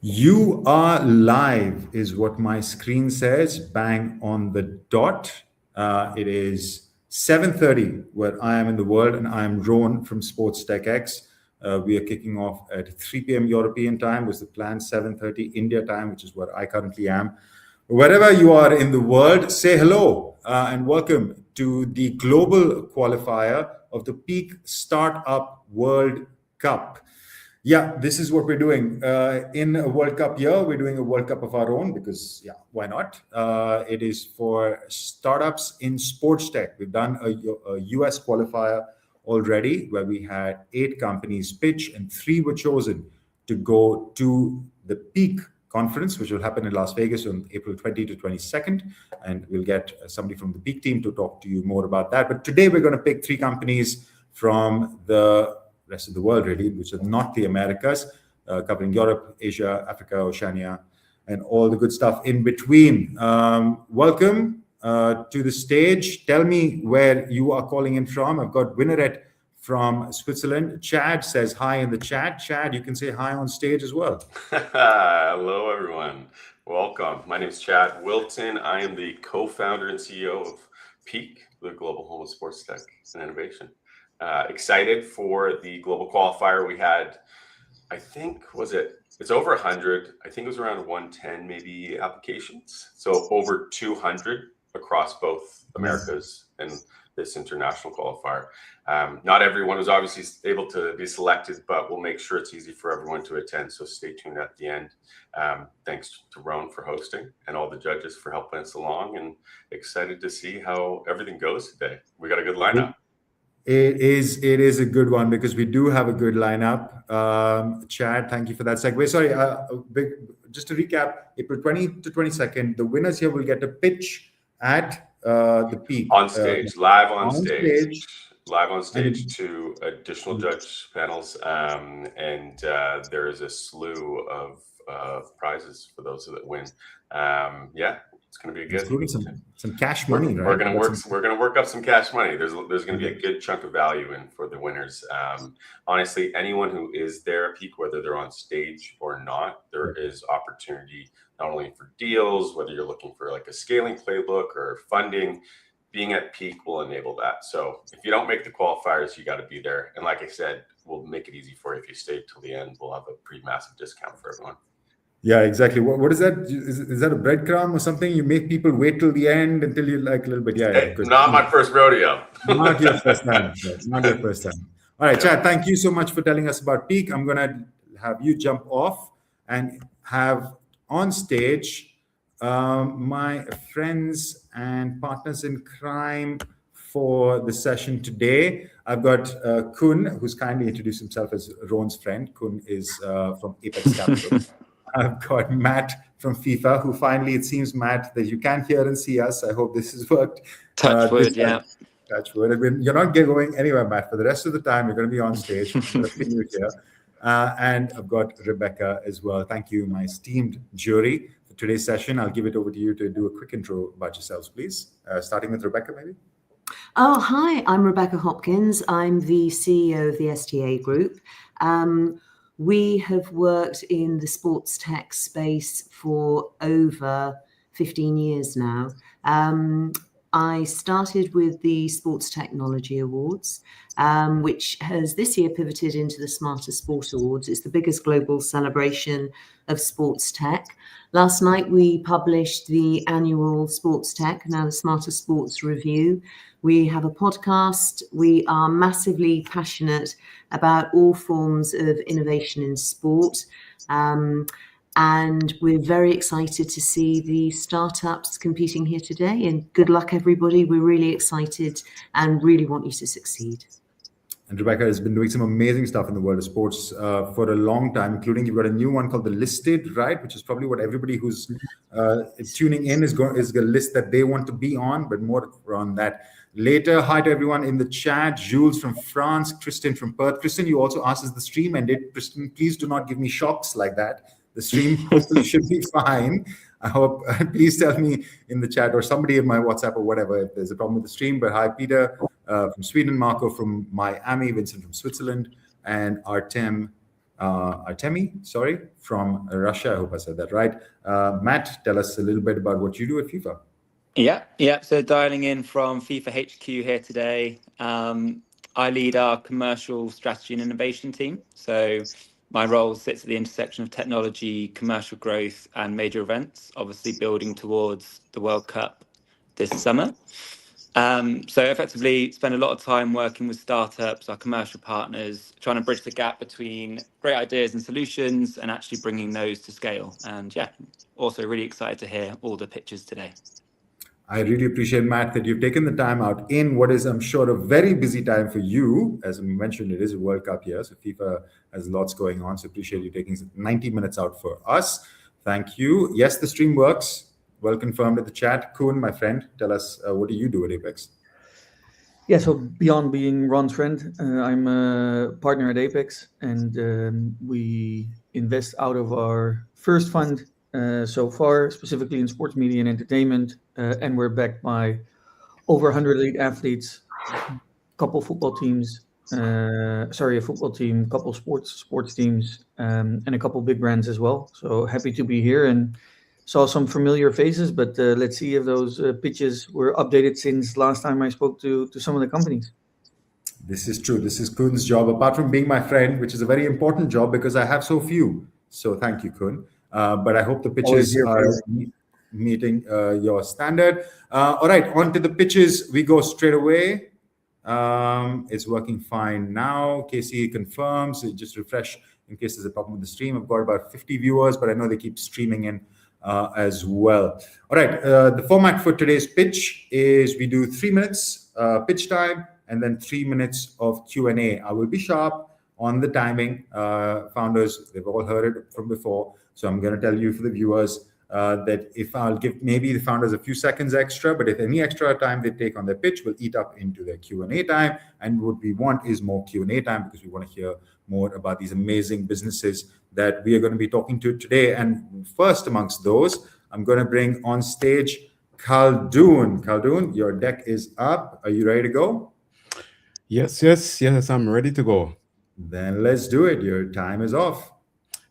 You are live, is what my screen says. Bang on the dot. It is 7:30 where I am in the world, and I am Ron from SportsTechX. We are kicking off at 3 p.m. European time, was the plan. 7:30 India time, which is where I currently am. Wherever you are in the world, say hello and welcome to the global qualifier of the Peak Startup World Cup. Yeah, this is what we're doing. In a World Cup year, we're doing a World Cup of our own because, yeah, why not? It is for startups in sports tech. We've done a US qualifier already where we had 8 companies pitch and 3 were chosen to go to the Peak conference, which will happen in Las Vegas on April 20 to 22nd. And we'll get somebody from the Peak team to talk to you more about that. But today we're going to pick 3 companies from the rest of the world, really, which are not the Americas, covering Europe, Asia, Africa, Oceania, and all the good stuff in between. Welcome to the stage. Tell me where you are calling in from. I've got Winneret from Switzerland. Chad says hi in the chat. Chad, you can say hi on stage as well. Hello, everyone. Welcome. My name is Chad Wilton. I am the co-founder and CEO of Peak, the global home of sports tech and innovation. Excited for the global qualifier. We had, I think, it's over 100. I think it was around 110 maybe applications. So over 200 across both Americas and this international qualifier. Not everyone was obviously able to be selected, but we'll make sure it's easy for everyone to attend. So stay tuned at the end. Thanks to Roan for hosting and all the judges for helping us along, and excited to see how everything goes today. We got a good lineup. It is a good one because we do have a good lineup. Chad, thank you for that segue. Sorry, just to recap, April 20 to 22nd, the winners here will get a pitch at the Peak. On stage, live on stage. Live on stage to additional judge panels. And there is a slew of prizes for those that win. Yeah. It's going to be good. Including some cash money, right? We're going to work up some cash money. There's going to be a good chunk of value in for the winners. Honestly, anyone who is there at Peak, whether they're on stage or not, there is opportunity not only for deals, whether you're looking for like a scaling playbook or funding. Being at Peak will enable that. So if you don't make the qualifiers, you got to be there. And like I said, we'll make it easy for you if you stay till the end. We'll have a pretty massive discount for everyone. Yeah, exactly. What is that? Is that a breadcrumb or something? You make people wait till the end until you like a little bit. Yeah, good. Not my first rodeo. Not your first time. Not your first time. All right, Chad, thank you so much for telling us about Peak. I'm going to have you jump off and have on stage my friends and partners in crime for the session today. I've got Kun, who's kindly introduced himself as Ron's friend. Kun is from Apex Capital. I've got Matt from FIFA, who finally, it seems, Matt, that you can hear and see us. I hope this has worked. Touch wood, yeah. Touch wood. I mean, you're not going anywhere, Matt. For the rest of the time, you're going to be on stage. I'm going to pin you here. And I've got Rebecca as well. Thank you, my esteemed jury. For today's session, I'll give it over to you to do a quick intro about yourselves, please. Starting with Rebecca, maybe. Oh, hi. I'm Rebecca Hopkins. I'm the CEO of the STA Group. We have worked in the sports tech space for over 15 years now. I started with the Sports Technology Awards, which has this year pivoted into the Smarter Sport Awards. It's the biggest global celebration of sports tech. Last night, we published the annual Sports Tech, now the Smarter Sports Review. We have a podcast. We are massively passionate about all forms of innovation in sport. And we're very excited to see the startups competing here today. And good luck, everybody. We're really excited and really want you to succeed. And Rebecca has been doing some amazing stuff in the world of sports for a long time, including you've got a new one called The Listed, right? Which is probably what everybody who's tuning in is a list that they want to be on, but more on that later. Hi to everyone in the chat. Jules from France, Kristen from Perth. Kristen, you also asked us the stream ended. Kristen, please do not give me shocks like that. The stream hopefully should be fine. I hope, please tell me in the chat or somebody in my WhatsApp or whatever if there's a problem with the stream. But hi, Peter from Sweden, Marco from Miami, Vincent from Switzerland, and Artem Artemi, sorry, from Russia. I hope I said that right. Matt, tell us a little bit about what you do at FIFA. Yeah. So dialing in from FIFA HQ here today. I lead our commercial strategy and innovation team. So my role sits at the intersection of technology, commercial growth, and major events, obviously building towards the World Cup this summer. So effectively spend a lot of time working with startups, our commercial partners, trying to bridge the gap between great ideas and solutions and actually bringing those to scale. And yeah, also really excited to hear all the pitches today. I really appreciate, Matt, that you've taken the time out in what is, I'm sure, a very busy time for you. As I mentioned, it is a World Cup year, so FIFA has lots going on. So appreciate you taking 90 minutes out for us. Thank you. Yes, the stream works. Well confirmed at the chat. Kuhn, my friend, tell us, what do you do at Apex? Yeah, so beyond being Ron's friend, I'm a partner at Apex, and we invest out of our first fund so far, specifically in sports media and entertainment, and we're backed by over 100 elite athletes, couple football teams, a football team, couple sports teams, and a couple big brands as well. So happy to be here and saw some familiar faces, but let's see if those pitches were updated since last time I spoke to some of the companies. This is true. This is Kuhn's job, apart from being my friend, which is a very important job because I have so few. So thank you, Kuhn. But I hope the pitches are meeting your standard. All right, on to the pitches. We go straight away. It's working fine now. Casey confirms. Just refresh in case there's a problem with the stream. I've got about 50 viewers, but I know they keep streaming in as well. All right, the format for today's pitch is we do 3 minutes pitch time and then 3 minutes of Q&A. I will be sharp on the timing. Founders, they've all heard it from before. So I'm going to tell you for the viewers that if I'll give maybe the founders a few seconds extra, but if any extra time they take on their pitch will eat up into their Q&A time. And what we want is more Q&A time because we want to hear more about these amazing businesses that we are going to be talking to today. And first amongst those, I'm going to bring on stage Khaldoon. Khaldoon, your deck is up. Are you ready to go? Yes, I'm ready to go. Then let's do it. Your time is off.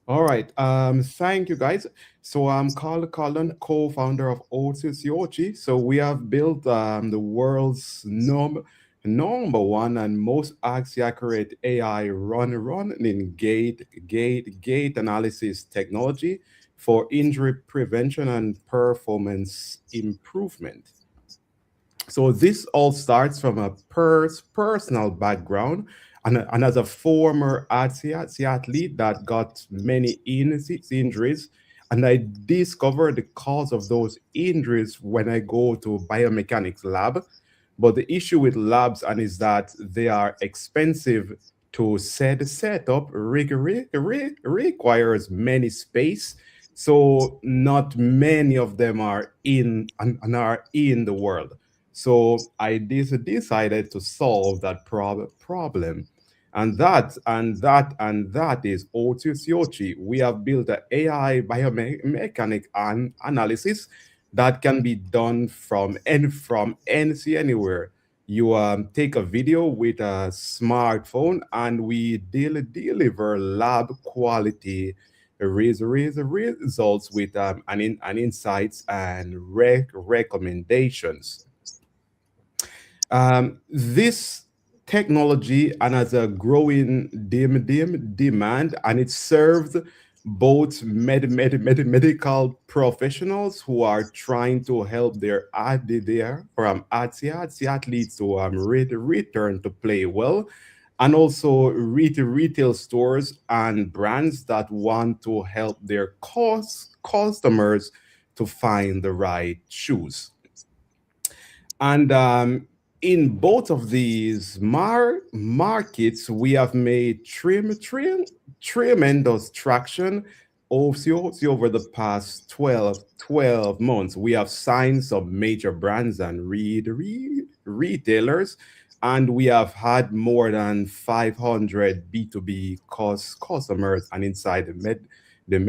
All right. Thank you, guys. So I'm Khaldoon, co-founder of SportsTechX. So we have built the world's number one and most accurate AI run in gate analysis technology for injury prevention and performance improvement. So this all starts from a personal background. And as a former athlete that got many injuries, and I discovered the cause of those injuries when I go to biomechanics lab. But the issue with labs is that they are expensive to set up, requires many space. So not many of them are in the world. So I decided to solve that problem. And that is SportsTechX. We have built an AI biomechanic analysis that can be done from anywhere. You take a video with a smartphone, and we deliver lab quality results with an insights and recommendations. This technology and has a growing demand, and it serves both medical professionals who are trying to help their athletes to return to play well, and also retail stores and brands that want to help their customers to find the right shoes. And in both of these markets, we have made tremendous traction over the past 12 months. We have signed some major brands and retailers, and we have had more than 500 B2B customers and inside the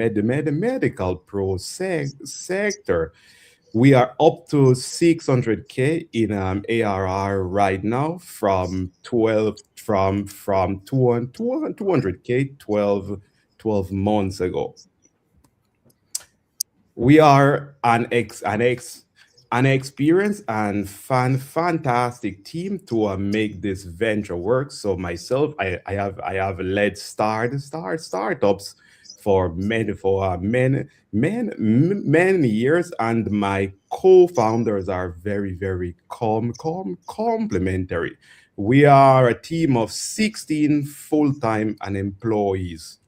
medical pro sector. We are up to 600K in ARR right now from from 200K 12 months ago. We are an experienced and fantastic team to make this venture work. So myself, I have led startups for many years, and my co-founders are very complementary. We are a team of 16 full-time and employees.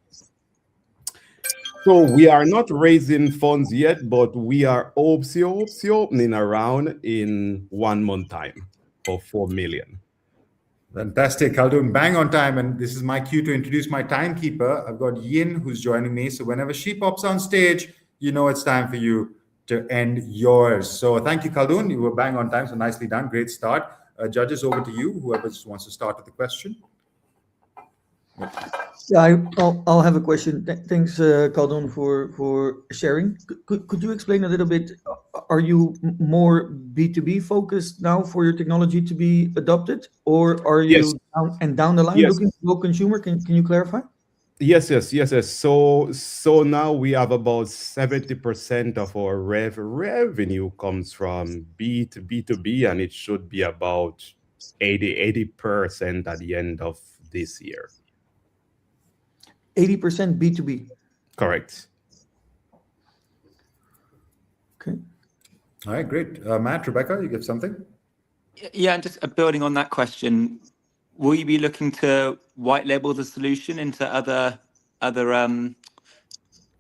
So we are not raising funds yet, but we are opening around in 1 month time for 4 million. Fantastic, Khaldun, bang on time. And this is my cue to introduce my timekeeper. I've got Yin, who's joining me. So whenever she pops on stage, you know it's time for you to end yours. So thank you, Khaldun. You were bang on time, so nicely done. Great start. Judges, over to you. Whoever just wants to start with the question. Yeah, I'll have a question. Thanks, Khaldun, for sharing. Could you explain a little bit? Are you more B2B focused now for your technology to be adopted, or are you down the line looking to go consumer? Can you clarify? Yes. So now we have about 70% of our revenue comes from B2B, and it should be about 80% at the end of this year. 80% B2B. Correct. Okay. All right, great. Matt, Rebecca, you give something? Yeah, and just building on that question, will you be looking to white label the solution into other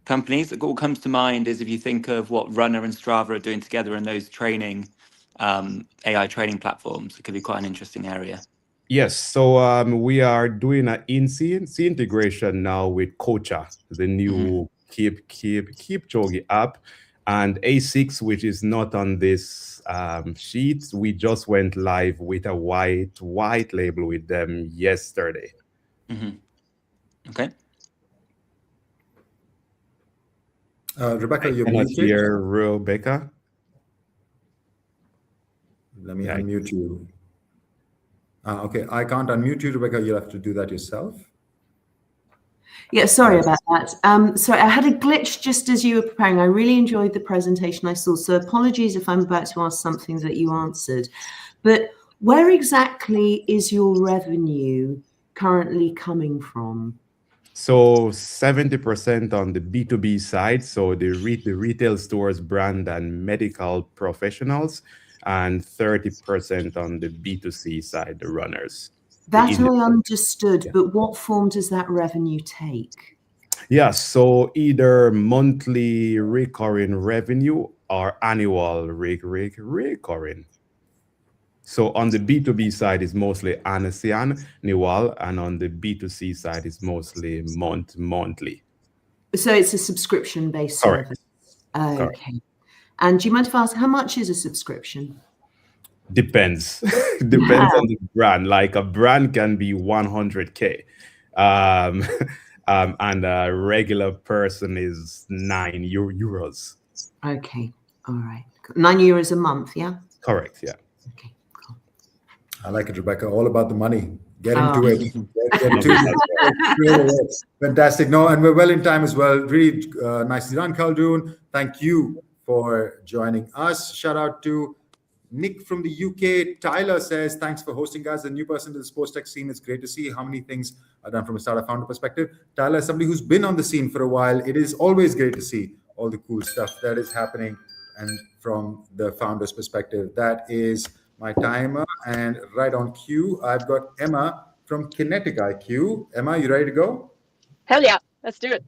companies? What comes to mind is if you think of what Runner and Strava are doing together in those training AI training platforms, it could be quite an interesting area. Yes, so we are doing an NC integration now with Kocha, the new Kipchoge app, and A6, which is not on this sheet. We just went live with a white label with them yesterday. Okay. Rebecca, you're cannot muted. hear Rebecca. Let me unmute you. Okay, I can't unmute you, Rebecca. You'll have to do that yourself. Yeah, sorry about that. Sorry, I had a glitch just as you were preparing. I really enjoyed the presentation I saw, so apologies if I'm about to ask something that you answered. But where exactly is your revenue currently coming from? So 70% on the B2B side, so the retail stores, brand and medical professionals, and 30% on the B2C side, the runners. That I understood, but what form does that revenue take? Yeah, so either monthly recurring revenue or annual recurring. So on the B2B side is mostly annual, and on the B2C side is mostly monthly. So it's a subscription-based Correct. service. Okay. Correct. And do you mind if I ask, how much is a subscription? Depends. Depends on the brand. Like a brand can be 100K. And a regular person is 9 euros. Okay. All right. 9 euros a month, yeah? Correct, yeah. Okay, cool. I like it, Rebecca. All about the money. Get into it. Get to it. Fantastic. No, and we're well in time as well. Really nicely done, Khaldun. Thank you for joining us. Shout out to Nick from the UK. Tyler says, thanks for hosting, guys. A new person to the sports tech scene. It's great to see how many things are done from a startup founder perspective. Tyler is somebody who's been on the scene for a while. It is always great to see all the cool stuff that is happening, and from the founder's perspective. That is my timer. And right on cue, I've got Emma from Kinetic IQ. Emma, you ready to go? Hell yeah, let's do it.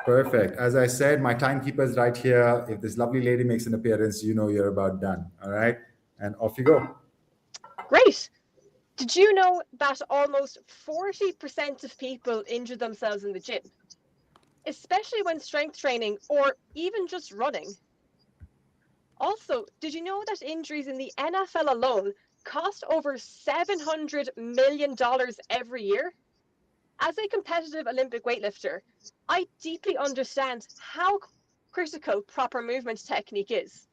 Perfect. As I said, my timekeeper is right here. If this lovely lady makes an appearance, you know you're about done. All right. And off you go. Great. Did you know that almost 40% of people injure themselves in the gym, especially when strength training or even just running? Also, did you know that injuries in the NFL alone cost over $700 million every year? As a competitive Olympic weightlifter, I deeply understand how critical proper movement technique is.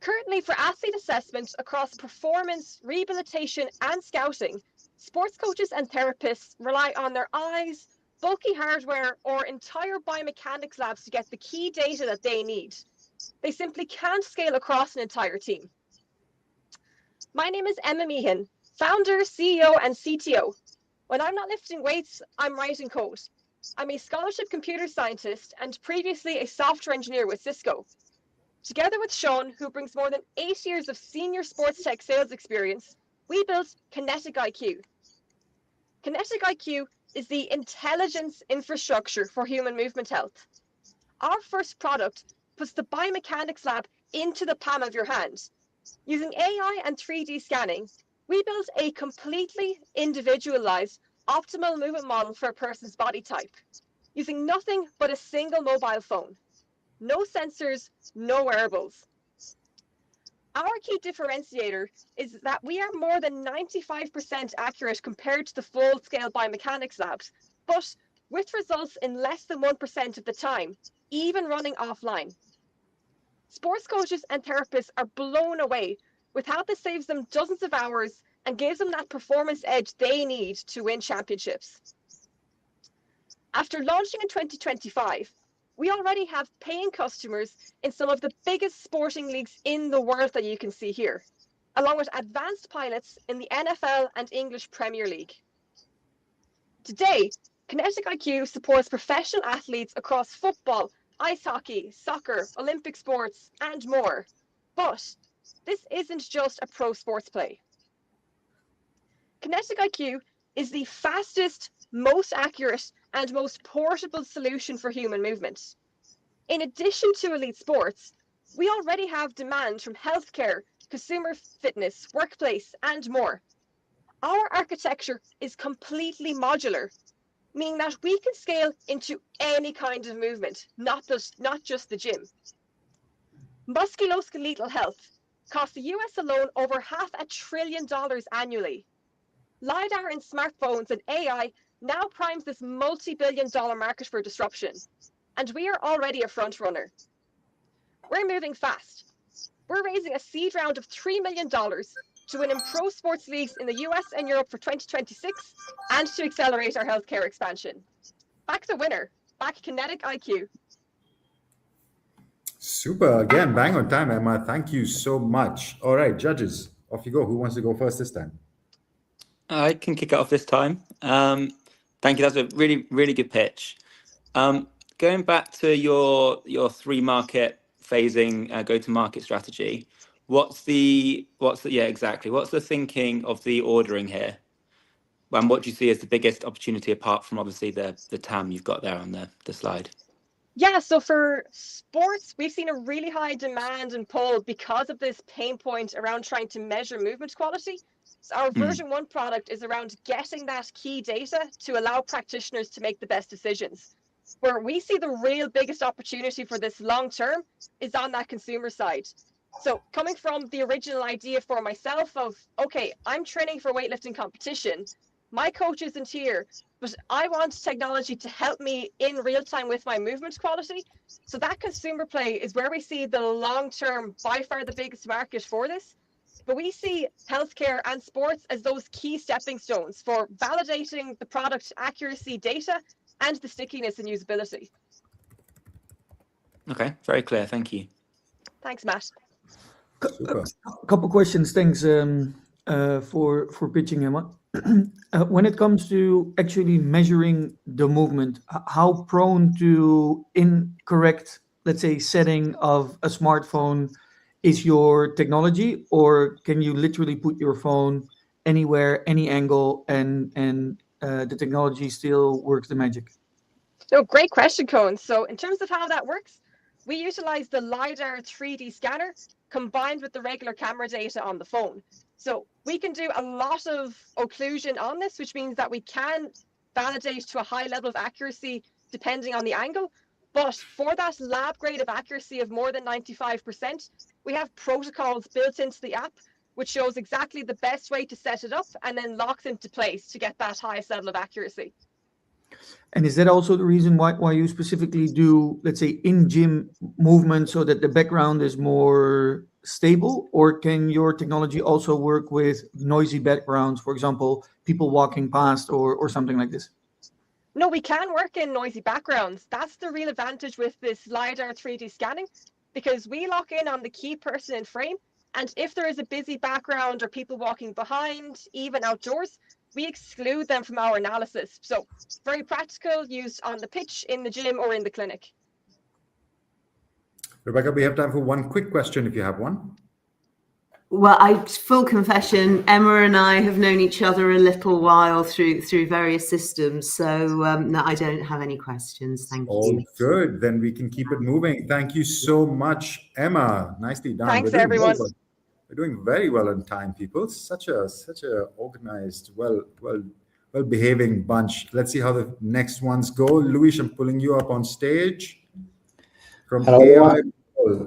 Currently, for athlete assessment across performance, rehabilitation, and scouting, sports coaches and therapists rely on their eyes, bulky hardware, or entire biomechanics labs to get the key data that they need. They simply can't scale across an entire team. My name is Emma Meehan, founder, CEO, and CTO. When I'm not lifting weights, I'm writing code. I'm a scholarship computer scientist and previously a software engineer with Cisco. Together with Sean, who brings more than 8 years of senior sports tech sales experience, we built Kinetic IQ. Kinetic IQ is the intelligence infrastructure for human movement health. Our first product puts the biomechanics lab into the palm of your hand. Using AI and 3D scanning, we built a completely individualized optimal movement model for a person's body type, using nothing but a single mobile phone. No sensors, no wearables. Our key differentiator is that we are more than 95% accurate compared to the full-scale biomechanics labs, but with results in less than 1% of the time, even running offline. Sports coaches and therapists are blown away with how this saves them dozens of hours and gives them that performance edge they need to win championships. After launching in 2025, we already have paying customers in some of the biggest sporting leagues in the world that you can see here, along with advanced pilots in the NFL and English Premier League. Today, Kinetic IQ supports professional athletes across football, ice hockey, soccer, Olympic sports, and more. But this isn't just a pro sports play. Kinetic IQ is the fastest, most accurate, and most portable solution for human movement. In addition to elite sports, we already have demand from healthcare, consumer fitness, workplace, and more. Our architecture is completely modular, meaning that we can scale into any kind of movement, not just the gym. Musculoskeletal health costs the US alone over $500 billion annually. LiDAR in smartphones and AI now primes this multi-billion-dollar market for disruption, and we are already a front runner. We're moving fast. We're raising a seed round of $3 million to win in pro sports leagues in the US and Europe for 2026 and to accelerate our healthcare expansion. Back the winner. Back Kinetic IQ. Super. Again, bang on time, Emma. Thank you so much. All right, judges, off you go. Who wants to go first this time? I can kick it off this time. Thank you. That's a really, really good pitch. Going back to your three market phasing go-to-market strategy, what's the thinking of the ordering here? And what do you see as the biggest opportunity apart from obviously the TAM you've got there on the slide? Yeah, so for sports, we've seen a really high demand and pull because of this pain point around trying to measure movement quality. So our version 1 product is around getting that key data to allow practitioners to make the best decisions. Where we see the real biggest opportunity for this long term is on that consumer side. So coming from the original idea for myself of, okay, I'm training for weightlifting competition, my coach isn't here, but I want technology to help me in real time with my movement quality. So that consumer play is where we see the long term, by far the biggest market for this. But we see healthcare and sports as those key stepping stones for validating the product accuracy data and the stickiness and usability. Okay, very clear. Thank you. Thanks, Matt. Super. A couple questions. Thanks for pitching, Emma. When it comes to actually measuring the movement, how prone to incorrect, let's say, setting of a smartphone is your technology, or can you literally put your phone anywhere, any angle, and the technology still works the magic? No, great question, Cohen. So in terms of how that works, we utilize the LiDAR 3D scanner combined with the regular camera data on the phone. So we can do a lot of occlusion on this, which means that we can validate to a high level of accuracy depending on the angle. But for that lab grade of accuracy of more than 95%, we have protocols built into the app, which shows exactly the best way to set it up and then locks into place to get that highest level of accuracy. And is that also the reason why you specifically do, let's say, in-gym movement so that the background is more stable, or can your technology also work with noisy backgrounds, for example, people walking past or something like this? No, we can work in noisy backgrounds. That's the real advantage with this LiDAR 3D scanning, because we lock in on the key person in frame. And if there is a busy background or people walking behind, even outdoors, we exclude them from our analysis. So very practical, used on the pitch, in the gym, or in the clinic. Rebecca, we have time for one quick question if you have one. Well, full confession, Emma and I have known each other a little while through various systems. So no, I don't have any questions. Thank All you. good. Then we can keep it moving. Thank you so much, Emma. Nicely done. Thanks, We're doing everyone. very well. We're doing very well on time, people. Such a organized, well behaving bunch. Let's see how the next ones go. Luis, I'm pulling you up on stage from Hello, AI. everyone.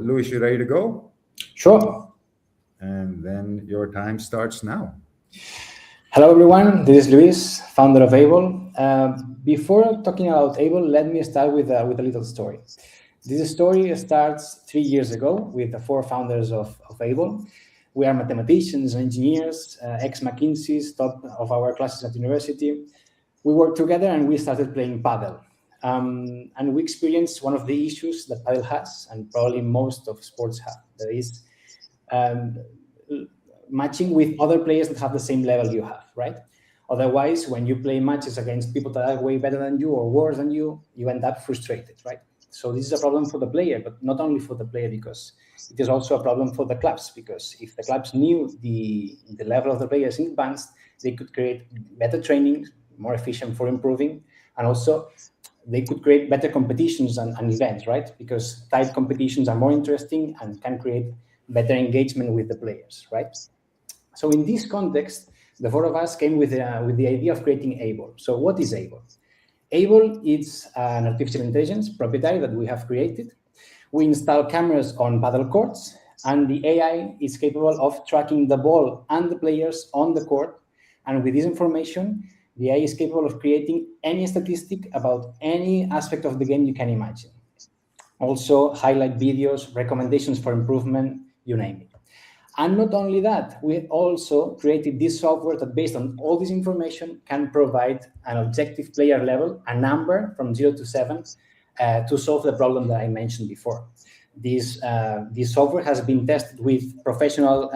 Luis, you ready to go? Sure. And then your time starts now. Hello, everyone. This is Luis, founder of Able. Before talking about Able, let me start with a little story. This story starts 3 years ago with the 4 founders of Able. We are mathematicians, engineers, ex-McKinsey's, top of our classes at university. We worked together and we started playing paddle. And we experienced one of the issues that paddle has, and probably most of sports have. That is matching with other players that have the same level you have, right? Otherwise, when you play matches against people that are way better than you or worse than you, you end up frustrated, right? So this is a problem for the player, but not only for the player, because it is also a problem for the clubs, because if the clubs knew the level of the players in advance, they could create better training, more efficient for improving, and also they could create better competitions and events, right? Because tight competitions are more interesting and can create better engagement with the players, right? So in this context, the 4 of us came with the idea of creating Able. So what is Able? Able is an artificial intelligence proprietary that we have created. We install cameras on paddle courts, and the AI is capable of tracking the ball and the players on the court. And with this information, the AI is capable of creating any statistic about any aspect of the game you can imagine. Also, highlight videos, recommendations for improvement, you name it. And not only that, we also created this software that, based on all this information, can provide an objective player level, a number from 0 to 7, to solve the problem that I mentioned before. This software has been tested with professional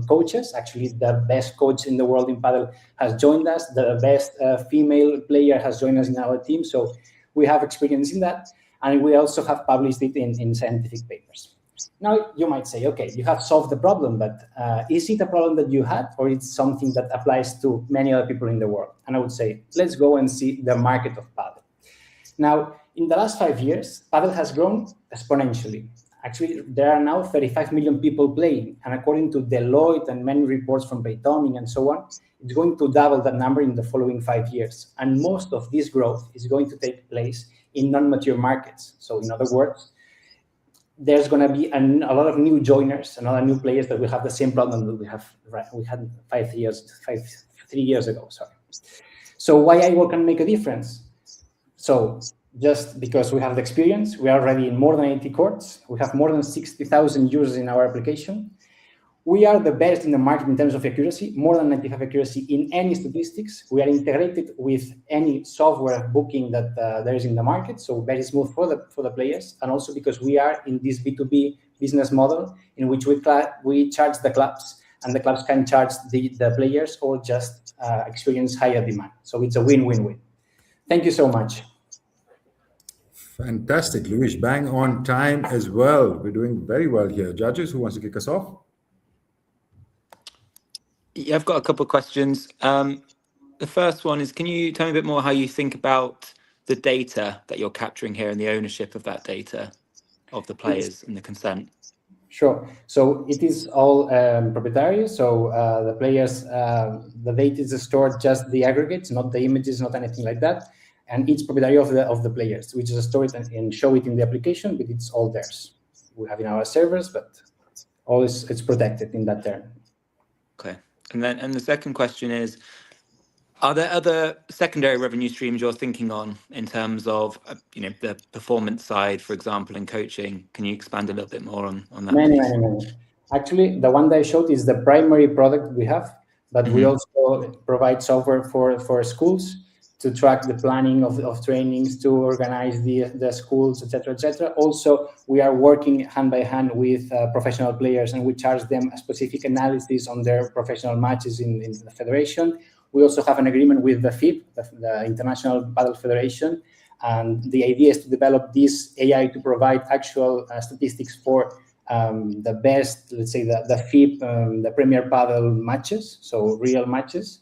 coaches. Actually, the best coach in the world in paddle has joined us. The best female player has joined us in our team. So we have experience in that. And we also have published it in scientific papers. Now, you might say, okay, you have solved the problem, but is it a problem that you had, or it's something that applies to many other people in the world? And I would say, let's go and see the market of paddle. Now, in the last 5 years, paddle has grown exponentially. Actually, there are now 35 million people playing. And according to Deloitte and many reports from Paytoming and so on, it's going to double that number in the following 5 years. And most of this growth is going to take place in non-mature markets. So in other words, there's going to be a lot of new joiners and other new players that will have the same problem that we had 3 years ago. Sorry. So why Able can make a difference? So just because we have the experience, we are already in more than 80 courts. We have more than 60,000 users in our application. We are the best in the market in terms of accuracy, more than 95% accuracy in any statistics. We are integrated with any software booking that there is in the market, so very smooth for the players. And also because we are in this B2B business model in which we charge the clubs, and the clubs can charge the players or just experience higher demand. So it's a win-win-win. Thank you so much. Fantastic, Luis. Bang on time as well. We're doing very well here. Judges, who wants to kick us off? Yeah, I've got a couple of questions. The first one is, can you tell me a bit more how you think about the data that you're capturing here and the ownership of that data of the players and the consent? Sure. So it is all proprietary. So the players, the data is stored just the aggregates, not the images, not anything like that. And it's proprietary of the players. We just store it and show it in the application, but it's all theirs. We have in our servers, but it's protected in that term. Okay. And the second question is, Are there other secondary revenue streams you're thinking on in terms of, the performance side, for example, in coaching? Can you expand a little bit more on that, Many, please? many, many. Actually, the one that I showed is the primary product we have, but we also provide software for schools to track the planning of trainings, to organize the schools, etc., etc. Also, we are working hand by hand with professional players, and we charge them a specific analysis on their professional matches in the federation. We also have an agreement with the FIP, the International Paddle Federation, and the idea is to develop this AI to provide actual statistics for the best, let's say, the FIP, the Premier Paddle matches, so real matches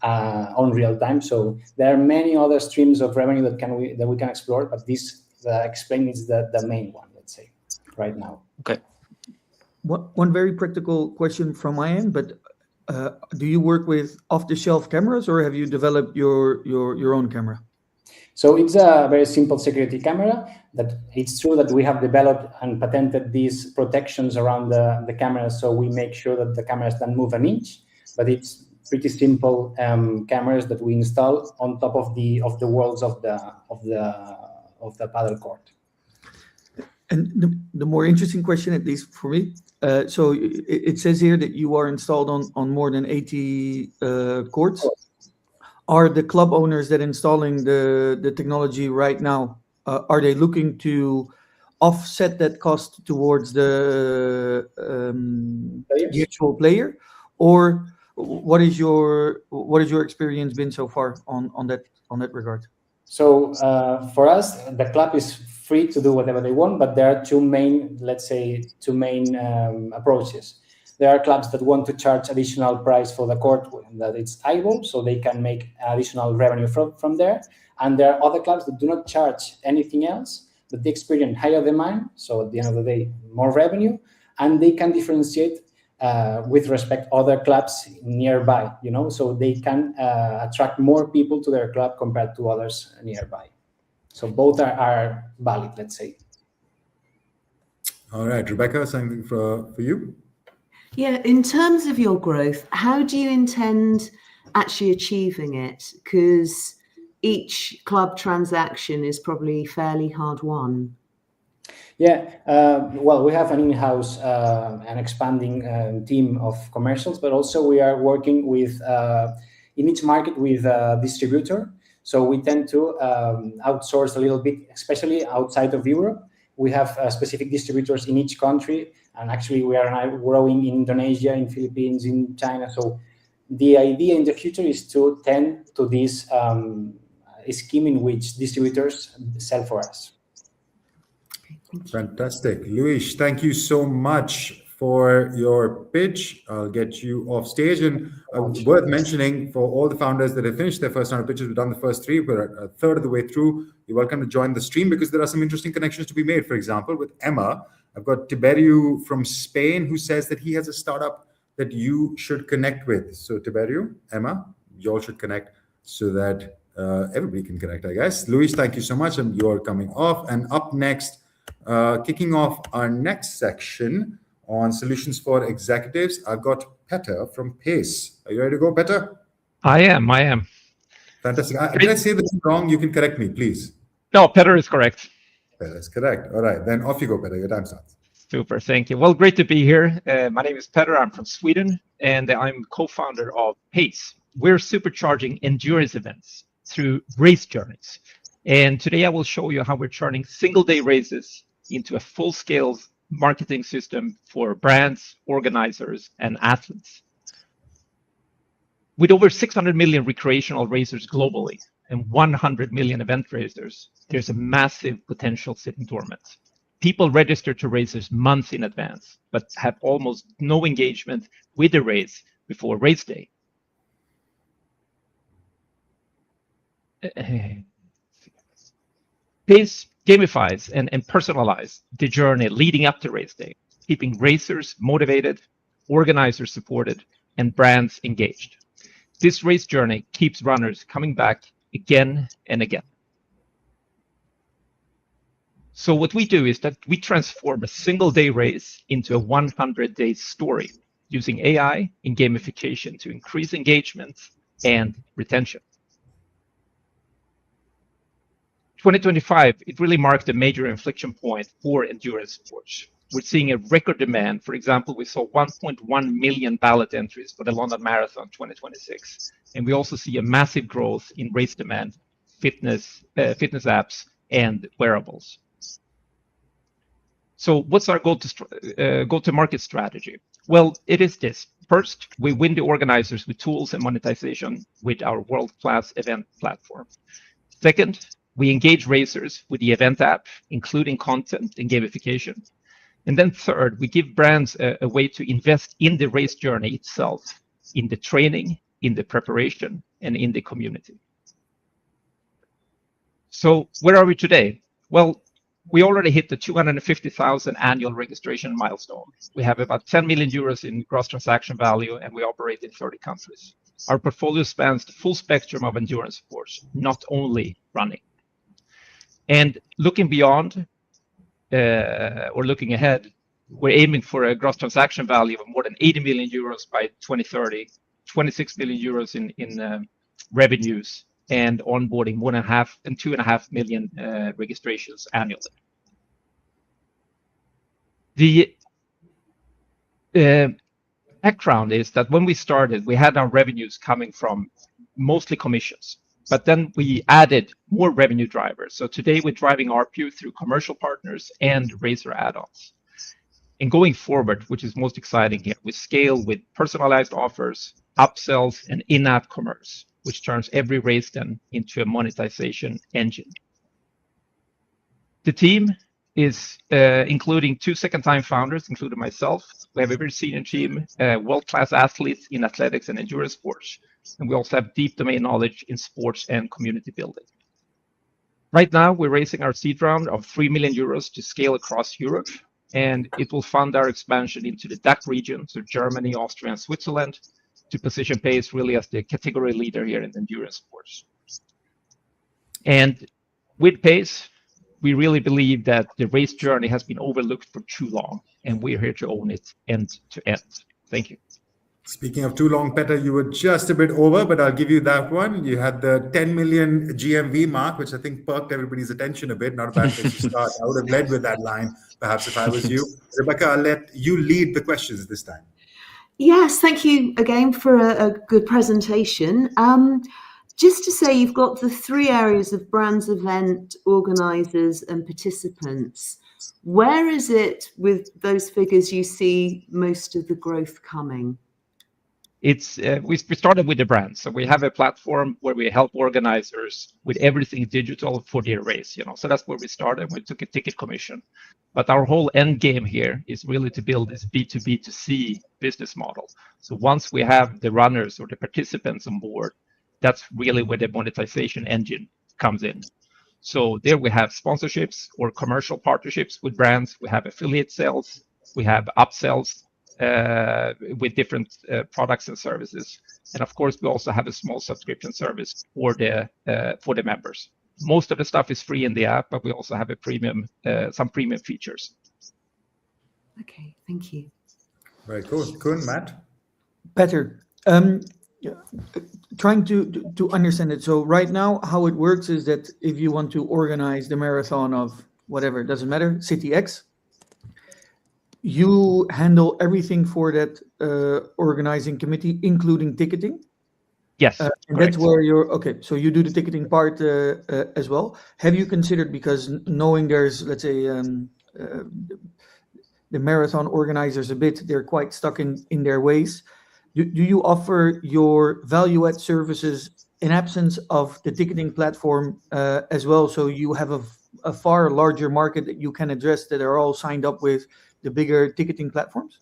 on real time. So there are many other streams of revenue that we can explore, but this explain is the main one, let's say, right now. Okay. One very practical question from my end, but do you work with off-the-shelf cameras, or have you developed your own camera? So it's a very simple security camera. That it's true that we have developed and patented these protections around the camera, so we make sure that the cameras don't move an inch. But it's pretty simple cameras that we install on top of the walls of the paddle court. And the more interesting question, at least for me, so it says here that you are installed on more than 80 courts. Are the club owners that installing the technology right now, are they looking to offset that cost towards the actual player, or what is your experience been so far on that regard? So for us, the club is free to do whatever they want, but there are two main approaches. There are clubs that want to charge additional price for the court that it's eyeball, so they can make additional revenue from there. And there are other clubs that do not charge anything else, but they experience higher demand, so at the end of the day, more revenue, and they can differentiate with respect other clubs nearby, so they can attract more people to their club compared to others nearby. So both are valid, let's say. All right, Rebecca, something for you? Yeah, in terms of your growth, how do you intend actually achieving it? Because each club transaction is probably fairly hard won. Yeah, well, we have an in-house and expanding team of commercials, but also we are working with in each market with a distributor. So we tend to outsource a little bit, especially outside of Europe. We have specific distributors in each country, and actually we are now growing in Indonesia, in Philippines, in China. So the idea in the future is to tend to this scheme in which distributors sell for us. Fantastic. Luis, thank you so much for your pitch. I'll get you off stage. And worth mentioning, for all the founders that have finished their first round of pitches, we've done the first three, we're a third of the way through. You're welcome to join the stream because there are some interesting connections to be made. For example, with Emma, I've got Tiberiu from Spain who says that he has a startup that you should connect with. So Tiberiu, Emma, you all should connect so that everybody can connect, I guess. Luis, thank you so much. And you're coming off. And up next, kicking off our next section on solutions for executives, I've got Petter from Pace. Are you ready to go, Petter? I am. Fantastic. Did I say this wrong? You can correct me, please. No, Petter is correct. Petter is correct. All right, then off you go, Petter. Your time starts. Super, thank you. Well, great to be here. My name is Petter. I'm from Sweden, and I'm co-founder of Pace. We're supercharging endurance events through race journeys. And today I will show you how we're turning single-day races into a full-scale marketing system for brands, organizers, and athletes. With over 600 million recreational racers globally and 100 million event racers, there's a massive potential sitting dormant. People register to races months in advance, but have almost no engagement with the race before race day. Pace gamifies and personalizes the journey leading up to race day, keeping racers motivated, organizers supported, and brands engaged. This race journey keeps runners coming back again and again. So what we do is that we transform a single-day race into a 100-day story using AI and gamification to increase engagement and retention. 2025, it really marked a major inflection point for endurance sports. We're seeing a record demand. For example, we saw 1.1 million ballot entries for the London Marathon 2026. And we also see a massive growth in race demand, fitness apps, and wearables. So what's our go-to-market strategy? Well, it is this. First, we win the organizers with tools and monetization with our world-class event platform. Second, we engage racers with the event app, including content and gamification. And then third, we give brands a way to invest in the race journey itself, in the training, in the preparation, and in the community. So where are we today? Well, we already hit the 250,000 annual registration milestone. We have about 10 million euros in gross transaction value, and we operate in 30 countries. Our portfolio spans the full spectrum of endurance sports, not only running. And looking beyond, or looking ahead, we're aiming for a gross transaction value of more than 80 million euros by 2030, 26 million euros in revenues, and onboarding 2.5 million registrations annually. The background is that when we started, we had our revenues coming from mostly commissions, but then we added more revenue drivers. So today we're driving ARPU through commercial partners and racer add-ons. And going forward, which is most exciting here, we scale with personalized offers, upsells, and in-app commerce, which turns every race then into a monetization engine. The team is including 2 second-time founders, including myself. We have a very senior team, world-class athletes in athletics and endurance sports, and we also have deep domain knowledge in sports and community building. Right now, we're raising our seed round of 3 million euros to scale across Europe, and it will fund our expansion into the DACH region, so Germany, Austria, and Switzerland, to position Pace really as the category leader here in endurance sports. And with Pace, we really believe that the race journey has been overlooked for too long, and we're here to own it end to end. Thank you. Speaking of too long, Petter, you were just a bit over, but I'll give you that one. You had the 10 million GMV mark, which I think perked everybody's attention a bit. Not a bad place to start. I would have led with that line, perhaps, if I was you. Rebecca, I'll let you lead the questions this time. Yes, thank you again for a good presentation. Just to say, you've got the 3 areas of brands, event organisers, and participants. Where is it with those figures you see most of the growth coming? It's we started with the brand, so we have a platform where we help organizers with everything digital for their race. So that's where we started. We took a ticket commission, but our whole end game here is really to build this B2B2C business model. So once we have the runners or the participants on board, that's really where the monetization engine comes in. So there we have sponsorships or commercial partnerships with brands. We have affiliate sales. We have upsells with different products and services, and of course we also have a small subscription service for the members. Most of the stuff is free in the app, but we also have a premium, some premium features. Okay, thank you. Very cool. Cool, Matt. Petter, trying to understand it. So right now, how it works is that if you want to organize the marathon of whatever, it doesn't matter, City X, you handle everything for that organizing committee, including ticketing. Yes, and that's where you're okay. So you do the ticketing part as well. Have you considered, because knowing there's, let's say, the marathon organizers a bit, they're quite stuck in their ways. Do you offer your value-add services in absence of the ticketing platform as well? So you have a far larger market that you can address that are all signed up with the bigger ticketing platforms?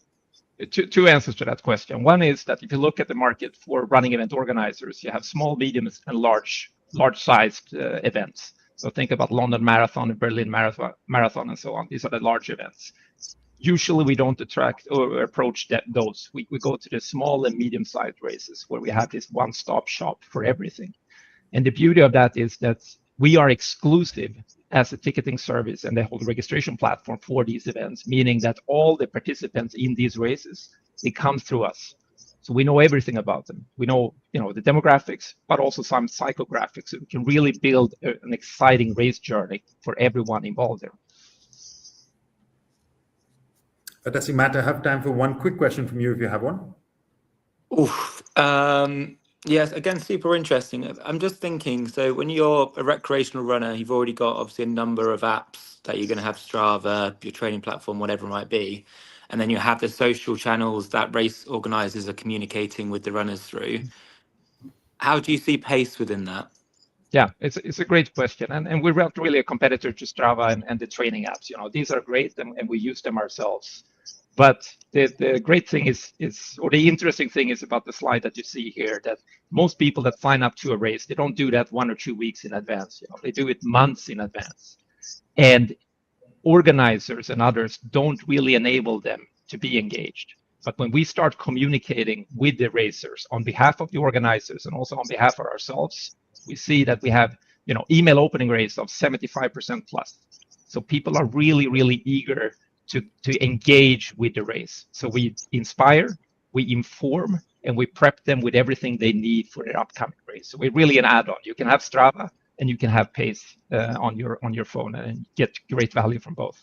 Two answers to that question. One is that if you look at the market for running event organizers, you have small, medium, and large-sized events. So think about London Marathon and Berlin Marathon and so on. These are the large events. Usually we don't attract or approach those. We go to the small and medium-sized races where we have this one-stop shop for everything. And the beauty of that is that we are exclusive as a ticketing service and the whole registration platform for these events, meaning that all the participants in these races, they come through us. So we know everything about them. We know, the demographics, but also some psychographics. So we can really build an exciting race journey for everyone involved there. Fantastic, Matt. I have time for one quick question from you if you have one. Oof. Yes, again, super interesting. I'm just thinking, so when you're a recreational runner, you've already got obviously a number of apps that you're going to have, Strava, your training platform, whatever it might be. And then you have the social channels that race organizers are communicating with the runners through. How do you see pace within that? Yeah, it's a great question. And we're not really a competitor to Strava and the training apps. These are great and we use them ourselves. But the great thing is, or the interesting thing is about the slide that you see here, that most people that sign up to a race, they don't do that 1 or 2 weeks in advance. They do it months in advance. And organizers and others don't really enable them to be engaged. But when we start communicating with the racers on behalf of the organizers and also on behalf of ourselves, we see that we have, email opening rates of 75% plus. So people are really, really eager to engage with the race. So we inspire, we inform, and we prep them with everything they need for their upcoming race. So we're really an add-on. You can have Strava and you can have Pace on your phone and get great value from both.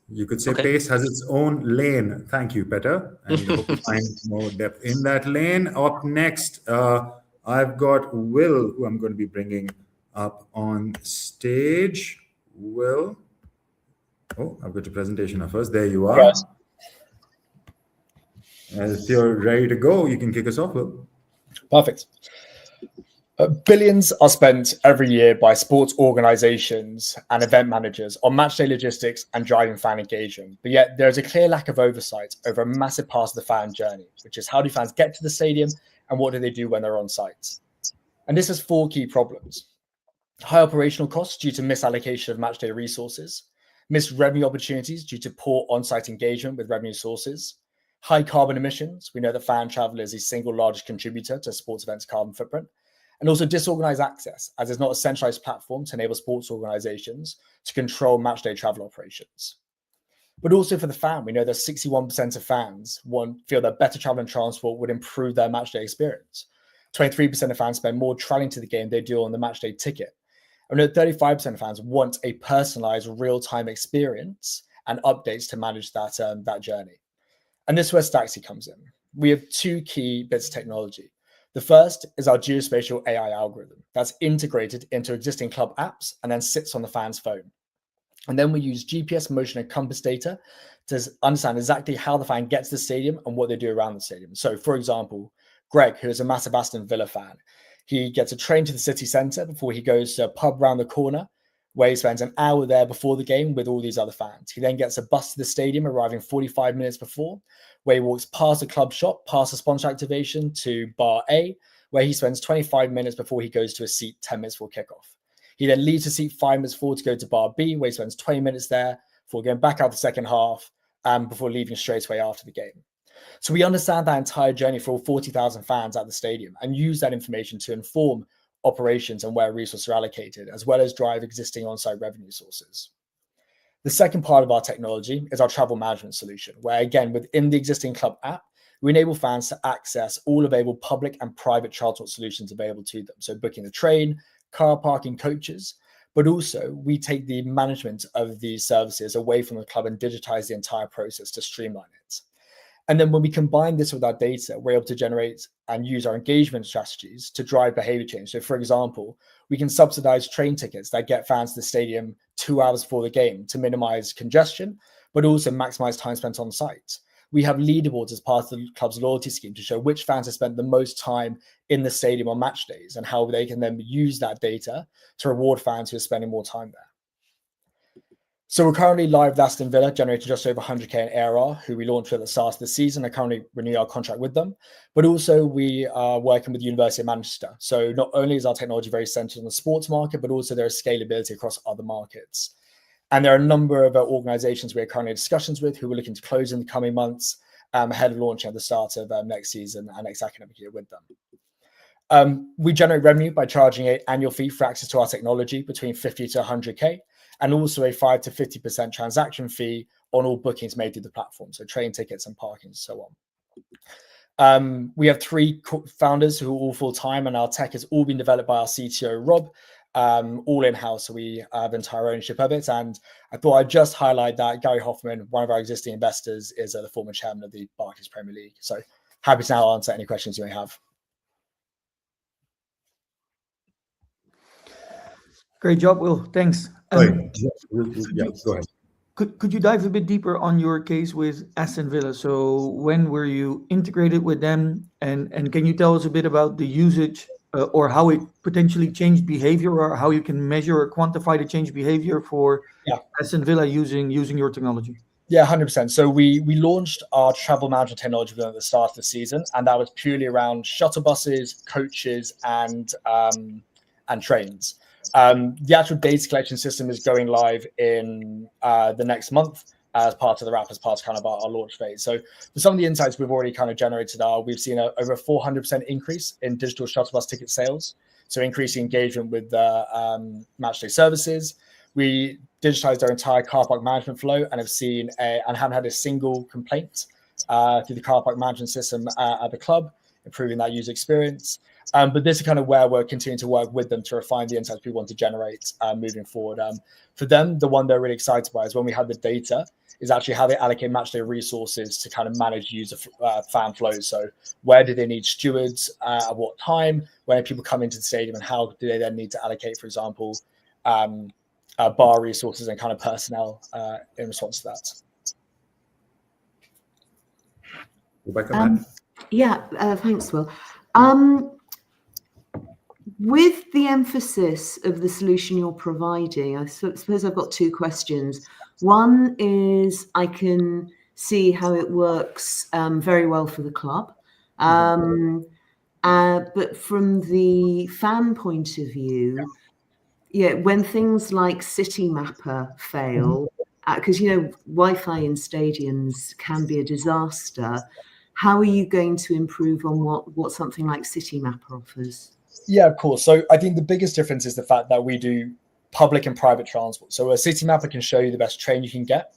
You could say Pace has its own lane. Thank you, Petter. And hope to find more depth in that lane. Up next, I've got Will, who I'm going to be bringing up on stage. Will. Oh, I've got your presentation now first. There you are. Yes. If you're ready to go, you can kick us off, Will. Perfect. Billions are spent every year by sports organizations and event managers on matchday logistics and driving fan engagement. But yet there is a clear lack of oversight over a massive part of the fan journey, which is how do fans get to the stadium and what do they do when they're on site? And this has 4 key problems. High operational costs due to misallocation of matchday resources, missed revenue opportunities due to poor on-site engagement with revenue sources, high carbon emissions. We know that fan travel is the single largest contributor to sports events' carbon footprint. And also disorganized access, as there's not a centralized platform to enable sports organizations to control matchday travel operations. But also for the fan, we know that 61% of fans feel that better travel and transport would improve their matchday experience. 23% of fans spend more traveling to the game than they do on the matchday ticket. And we know 35% of fans want a personalized real-time experience and updates to manage that journey. And this is where Staxi comes in. We have 2 key bits of technology. The first is our geospatial AI algorithm that's integrated into existing club apps and then sits on the fan's phone. And then we use GPS motion and compass data to understand exactly how the fan gets to the stadium and what they do around the stadium. So, for example, Greg, who is a massive Aston Villa fan, he gets a train to the city centre before he goes to a pub around the corner, where he spends an hour there before the game with all these other fans. He then gets a bus to the stadium, arriving 45 minutes before, where he walks past the club shop, past the sponsor activation to bar A, where he spends 25 minutes before he goes to a seat 10 minutes before kickoff. He then leaves the seat 5 minutes forward to go to bar B, where he spends 20 minutes there before going back out the second half and before leaving straight away after the game. So we understand that entire journey for all 40,000 fans at the stadium and use that information to inform operations and where resources are allocated, as well as drive existing on-site revenue sources. The second part of our technology is our travel management solution, where again, within the existing club app, we enable fans to access all available public and private transport solutions available to them. So booking the train, car parking, coaches, but also we take the management of these services away from the club and digitize the entire process to streamline it. And then when we combine this with our data, we're able to generate and use our engagement strategies to drive behavior change. So for example, we can subsidize train tickets that get fans to the stadium 2 hours before the game to minimize congestion, but also maximize time spent on site. We have leaderboards as part of the club's loyalty scheme to show which fans have spent the most time in the stadium on match days and how they can then use that data to reward fans who are spending more time there. So we're currently live with Aston Villa, generating just over 100k in ARR, who we launched at the start of the season and currently renew our contract with them. But also we are working with the University of Manchester. So not only is our technology very centered on the sports market, but also there is scalability across other markets. And there are a number of organizations we're currently in discussions with who we're looking to close in the coming months ahead of launching at the start of next season and next academic year with them. We generate revenue by charging an annual fee for access to our technology between 50 to 100k. And also a 5 to 50% transaction fee on all bookings made through the platform, so train tickets and parking and so We have 3 founders who are all full-time, and our tech has all been developed by our CTO, Rob, all in-house. So we have entire ownership of it. And I thought I'd just highlight that Gary Hoffman, one of our existing investors, is the former chairman of the Barclays Premier League. So happy to now answer any questions you may have. Great job, Will. Thanks. Sorry. Yeah, go ahead. Could you dive a bit deeper on your case with Aston Villa? So when were you integrated with them? And can you tell us a bit about the usage or how it potentially changed behavior, or how you can measure or quantify the change behavior for Aston Villa using your technology? Yeah, 100%. So we launched our travel management technology at the start of the season, and that was purely around shuttle buses, coaches, and trains. The actual data collection system is going live in the next month as part of the wrap, as part of kind of our launch phase. So for some of the insights we've already kind of generated we've seen over a 400% increase in digital shuttle bus ticket sales. So increasing engagement with the matchday services. We digitized our entire car park management flow and have seen and haven't had a single complaint through the car park management system at the club, improving that user experience. But this is kind of where we're continuing to work with them to refine the insights we want to generate moving forward. For them, the one they're really excited by is when we have the data, is actually how they allocate matchday resources to kind of manage user fan flows. So where do they need stewards at what time? When people come into the stadium, and how do they then need to allocate, for example, bar resources and kind of personnel in response to that? Rebecca, Matt? Thanks, Will. With the emphasis of the solution you're providing, I suppose I've got 2 questions. One is, I can see how it works very well for the club. But from the fan point of view, when things like Citymapper fail, because Wi-Fi in stadiums can be a disaster, how are you going to improve on what something like Citymapper offers? Yeah, of course. So I think the biggest difference is the fact that we do public and private transport. So a Citymapper can show you the best train you can get.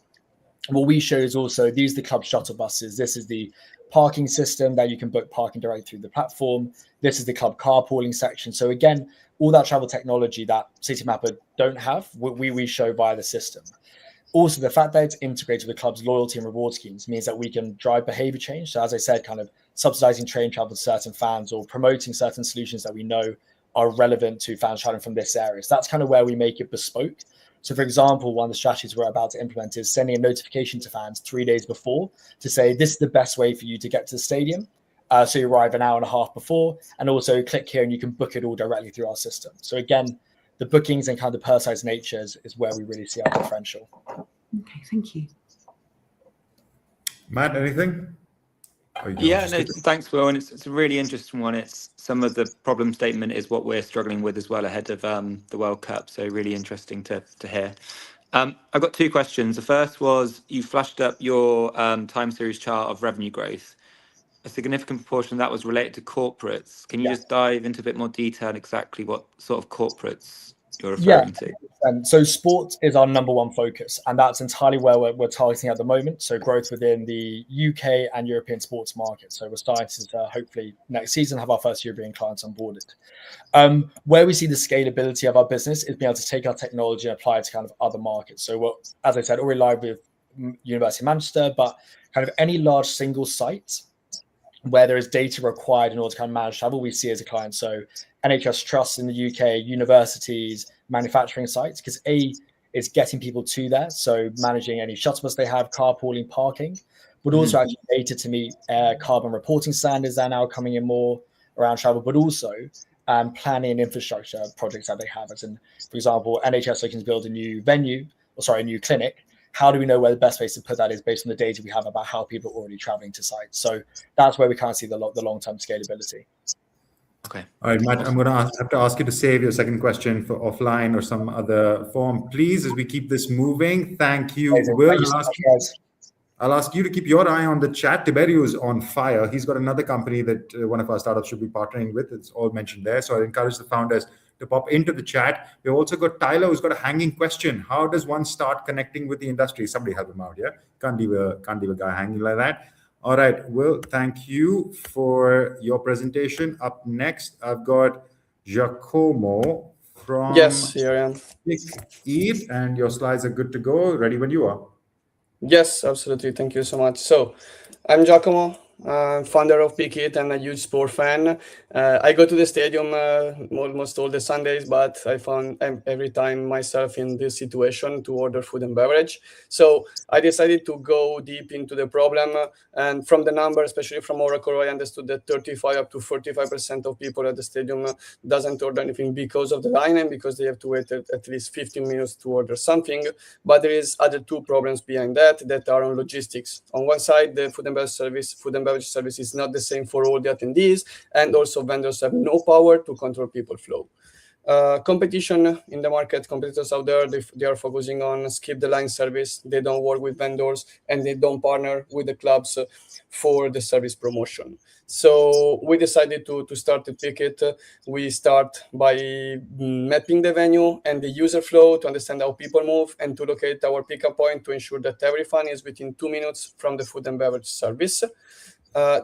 What we show is also, these are the club shuttle buses. This is the parking system that you can book parking directly through the platform. This is the club carpooling section. So again, all that travel technology that Citymapper don't have, we show via the system. Also, the fact that it's integrated with the club's loyalty and reward schemes means that we can drive behavior change. So as I said, kind of subsidizing train travel to certain fans, or promoting certain solutions that we know are relevant to fans traveling from this area. So that's kind of where we make it bespoke. So for example, one of the strategies we're about to implement is sending a notification to fans 3 days before to say, this is the best way for you to get to the stadium. So you arrive an hour and a half before, and also click here and you can book it all directly through our system. So again, the bookings and kind of the personalized nature is where we really see our differential. Okay, thank you. Matt, anything? Thanks, Will. And it's a really interesting one. It's some of the problem statement is what we're struggling with as well ahead of the World Cup. So really interesting to hear. I've got 2 questions. The first was, you flashed up your time series chart of revenue growth. A significant proportion of that was related to corporates. Can you just dive into a bit more detail on exactly what sort of corporates you're referring to? So sport is our number 1 focus, and that's entirely where we're targeting at the moment. So growth within the UK and European sports market. So we're starting to hopefully next season have our first European clients onboarded. Where we see the scalability of our business is being able to take our technology and apply it to kind of other markets. So we're, as I said, already live with University of Manchester, but kind of any large single site where there is data required in order to kind of manage travel, we see as a client. So NHS trusts in the UK, universities, manufacturing sites, because it's getting people to there. So managing any shuttle bus they have, carpooling, parking, but also actually data to meet carbon reporting standards that are now coming in more around travel, but also planning and infrastructure projects that they have. As in, for example, NHS looking to build a new a new clinic. How do we know where the best place to put that is based on the data we have about how people are already traveling to sites? So that's where we kind of see the long-term scalability. Okay. All right, Matt, I'm going to have to ask you to save your second question for offline or some other form, please, as we keep this moving. Thank you, Will. I'll ask you to keep your eye on the chat. Tiberio is on fire. He's got another company that one of our startups should be partnering with. It's all mentioned there. So I encourage the founders to pop into the chat. We've also got Tyler, who's got a hanging question. How does one start connecting with the industry? Somebody help him out, yeah? Can't leave a guy hanging like that. All right, Will, thank you for your presentation. Up next, I've got Giacomo from Yes, here I am. Eat, and your slides are good to go. Ready when you are. Yes, absolutely. Thank you so much. So, I'm Giacomo, founder of Pick It and a huge sport fan. I go to the stadium almost all the Sundays, but I found every time myself in this situation to order food and beverage. So I decided to go deep into the problem. And from the number, especially from Oracle, I understood that 35 up to 45% of people at the stadium doesn't order anything because of the line and because they have to wait at least 15 minutes to order something. But there is other two problems behind that are on logistics. On one side, the food and beverage service is not the same for all the attendees, and also vendors have no power to control people flow. Competition in the market, competitors out there, they are focusing on skip the line service. They don't work with vendors and they don't partner with the clubs for the service promotion. So we decided to start to Pick It. We start by mapping the venue and the user flow to understand how people move and to locate our pickup point to ensure that every fan is within 2 minutes from the food and beverage service.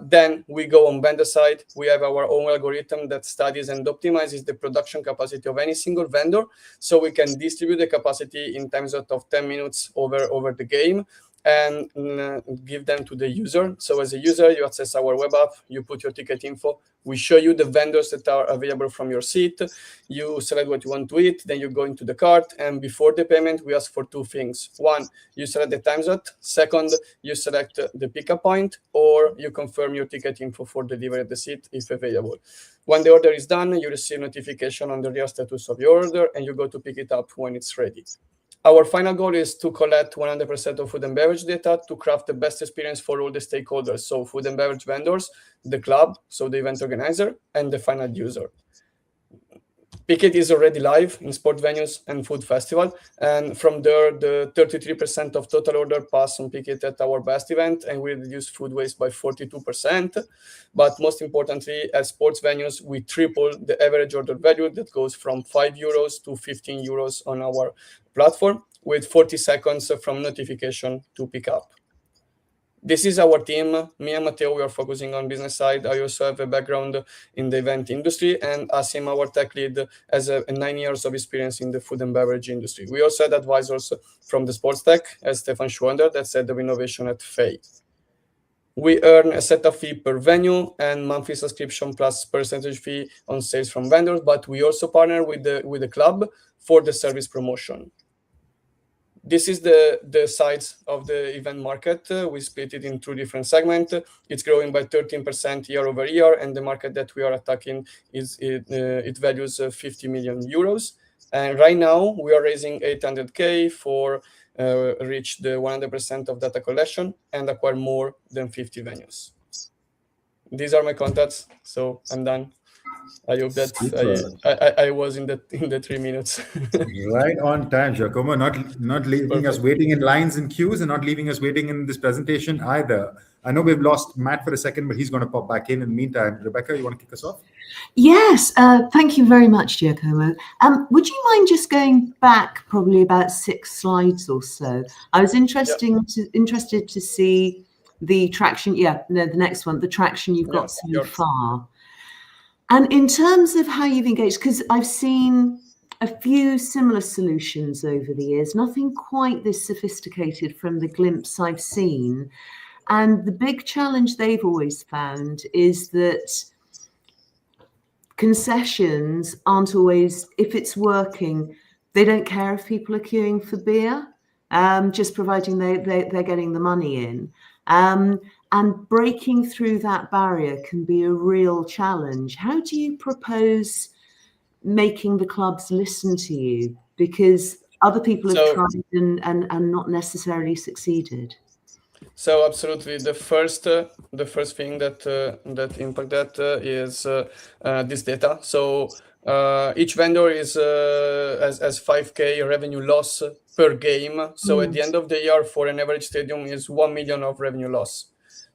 Then we go on vendor side. We have our own algorithm that studies and optimizes the production capacity of any single vendor, so we can distribute the capacity in times of 10 minutes over the game and give them to the user. So as a user, you access our web app, you put your ticket info, we show you the vendors that are available from your seat, you select what you want to eat, then you go into the cart, and before the payment, we ask for two things. One, you select the time slot. Second, you select the pickup point, or you confirm your ticket info for delivery at the seat if available. When the order is done, you receive notification on the real status of your order, and you go to pick it up when it's ready. Our final goal is to collect 100% of food and beverage data to craft the best experience for all the stakeholders. So food and beverage vendors, the club, so the event organizer, and the final user. Pick It is already live in sport venues and food festival. And from there, the 33% of total order pass on Pick It at our best event, and we reduce food waste by 42%. But most importantly, at sports venues, we triple the average order value that goes from 5 euros to 15 euros on our platform with 40 seconds from notification to pick up. This is our team. Me and Matteo, we are focusing on business side. I also have a background in the event industry, and Asim, our tech lead, has 9 years of experience in the food and beverage industry. We also had advisors from the sports tech, as Stefan Schwander, that's head of innovation at FEI. We earn a setup fee per venue and monthly subscription plus percentage fee on sales from vendors, but we also partner with the club for the service promotion. This is the size of the event market. We split it in 2 different segments. It's growing by 13% year over year, and the market that we are attacking it values 50 million euros. And right now we are raising 800K for reach the 100% of data collection and acquire more than 50 venues. These are my contacts, so I'm done. I hope that I was in the 3 minutes. Right on time, Giacomo. Not leaving us waiting in lines and queues, and not leaving us waiting in this presentation either. I know we've lost Matt for a second, but he's going to pop back in the meantime. Rebecca, you want to kick us off? Yes, thank you very much, Giacomo. Would you mind just going back probably about 6 slides or so? I was interested to see the traction. Yeah, no, the next one, the traction you've got so far. And in terms of how you've engaged, because I've seen a few similar solutions over the years, nothing quite this sophisticated from the glimpse I've seen. And the big challenge they've always found is that concessions aren't always, if it's working, they don't care if people are queuing for beer, just providing they're getting the money in. And breaking through that barrier can be a real challenge. How do you propose making the clubs listen to you? Because other people have tried and not necessarily succeeded. So absolutely, the first thing that impact that is this data. So each vendor is has 5K revenue loss per game. So at the end of the year, for an average stadium, is 1 million of revenue loss.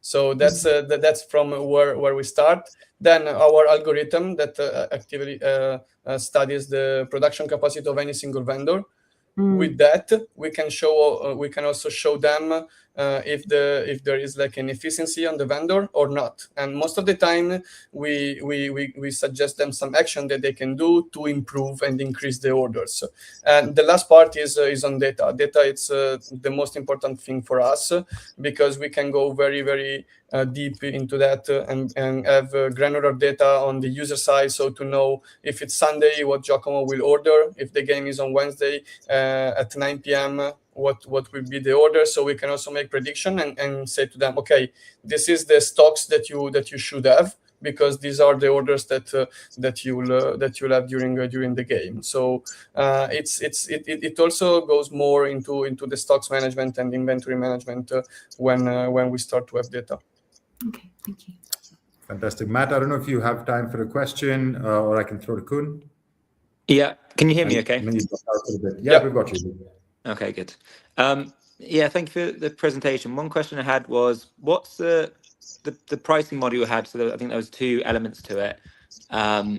So that's from where we start. Then our algorithm that actively studies the production capacity of any single vendor. With that, we can also show them if there is like an efficiency on the vendor or not. And most of the time, we suggest them some action that they can do to improve and increase the orders. And the last part is on data. Data, it's the most important thing for us, because we can go very, very deep into that and have granular data on the user side. So to know if it's Sunday, what Giacomo will order. If the game is on Wednesday at 9 p.m., what will be the order. So we can also make prediction and say to them, okay, this is the stocks that you should have, because these are the orders that you'll have during the game. So it also goes more into the stocks management and inventory management when we start to have data. Okay, thank you. Fantastic. Matt, I don't know if you have time for a question, or I can throw to Kun. Yeah, can you hear me okay? Yeah, we've got you. Okay, good. Yeah, thank you for the presentation. One question I had was, what's the pricing model you had? So I think there was 2 elements to it. If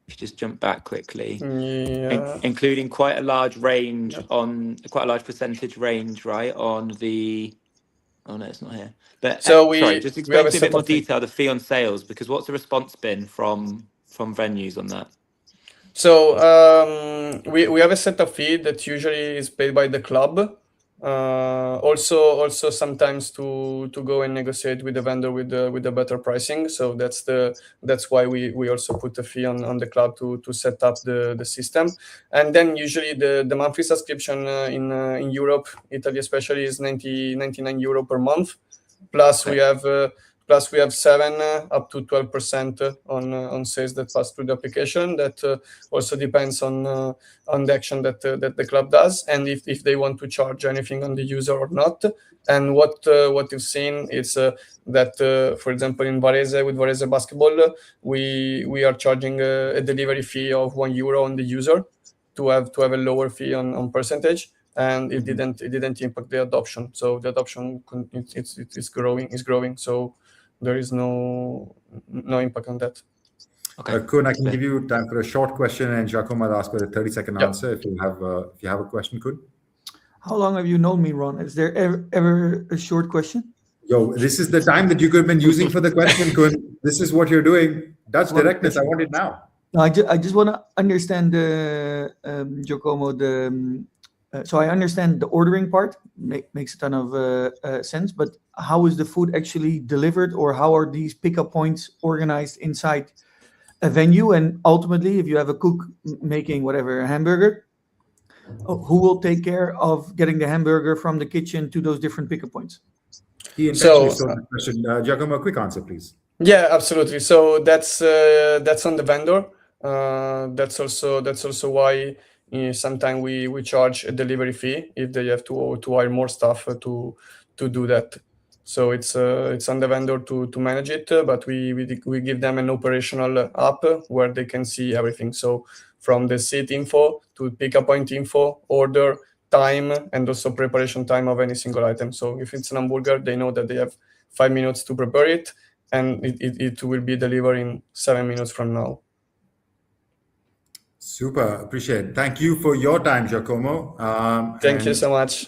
you just jump back quickly, including quite a large range quite a large percentage range, right? On the, oh no, it's not here. But so just explain to me a bit more detail the fee on sales, because what's the response been from venues on that? So we have a set of fee that usually is paid by the club. Also sometimes to go and negotiate with the vendor with the better pricing. So that's why we also put a fee on the club to set up the system. And then usually the monthly subscription in Europe, Italy especially, is 99 euro per month. Plus we have 7 up to 12% on sales that pass through the application. That also depends on the action that the club does, and if they want to charge anything on the user or not. And what you've seen is that for example in Varese, with Varese Basketball, we are charging a delivery fee of €1 on the user to have a lower fee on percentage. And it didn't impact the adoption. So the adoption it's growing. So there is no impact on that. Okay. Kun, I can give you time for a short question, and Giacomo will ask for a 30-second answer if you have a question, Kun. How long have you known me, Ron? Is there ever a short question? Yo, this is the time that you could have been using for the question, Kun. This is what you're doing. Dutch directness. I want it now. No, I just want to understand Giacomo, so I understand the ordering part makes a ton of sense, but how is the food actually delivered, or how are these pickup points organized inside a venue? And ultimately, if you have a cook making whatever, a hamburger, who will take care of getting the hamburger from the kitchen to those different pickup points? He intentionally stole the question. Giacomo, a quick answer, please. Yeah, absolutely. So that's on the vendor. That's also why sometimes we charge a delivery fee if they have to hire more staff to do that. So it's on the vendor to manage it, but we give them an operational app where they can see everything. So from the seat info to pickup point info, order, time, and also preparation time of any single item. So if it's an hamburger, they know that they have 5 minutes to prepare it, and it will be delivered in 7 minutes from now. Super, appreciate it. Thank you for your time, Giacomo. Thank you so much.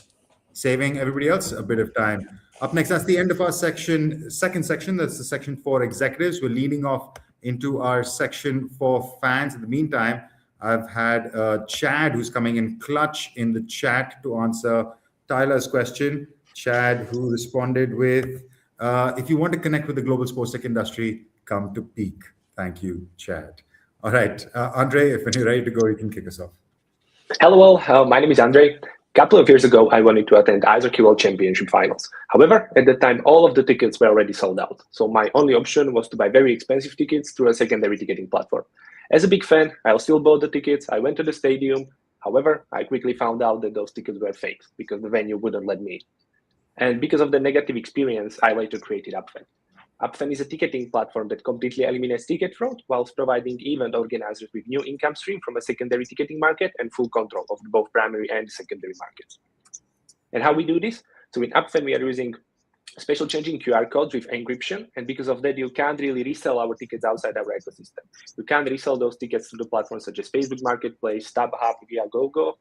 Saving everybody else a bit of time. Up next, that's the end of our second section. That's the section for executives. We're leading off into our section for fans. In the meantime, I've had Chad, who's coming in clutch in the chat to answer Tyler's question. Chad, who responded with, if you want to connect with the global sports tech industry, come to Peak. Thank you, Chad. All right, Andre, if you're ready to go, you can kick us off. Hello, all. My name is Andre. A couple of years ago, I wanted to attend Ice Hockey World Championship finals. However, at that time, all of the tickets were already sold out. So my only option was to buy very expensive tickets through a secondary ticketing platform. As a big fan, I still bought the tickets. I went to the stadium. However, I quickly found out that those tickets were fake because the venue wouldn't let me. And because of the negative experience, I later created Upfan. Upfan is a ticketing platform that completely eliminates ticket fraud whilst providing event organizers with new income stream from a secondary ticketing market and full control of both primary and secondary markets. And how we do this? So in Upfan, we are using special changing QR codes with encryption. And because of that, you can't really resell our tickets outside our ecosystem. You can't resell those tickets through the platforms such as Facebook Marketplace, StubHub, via GoGo,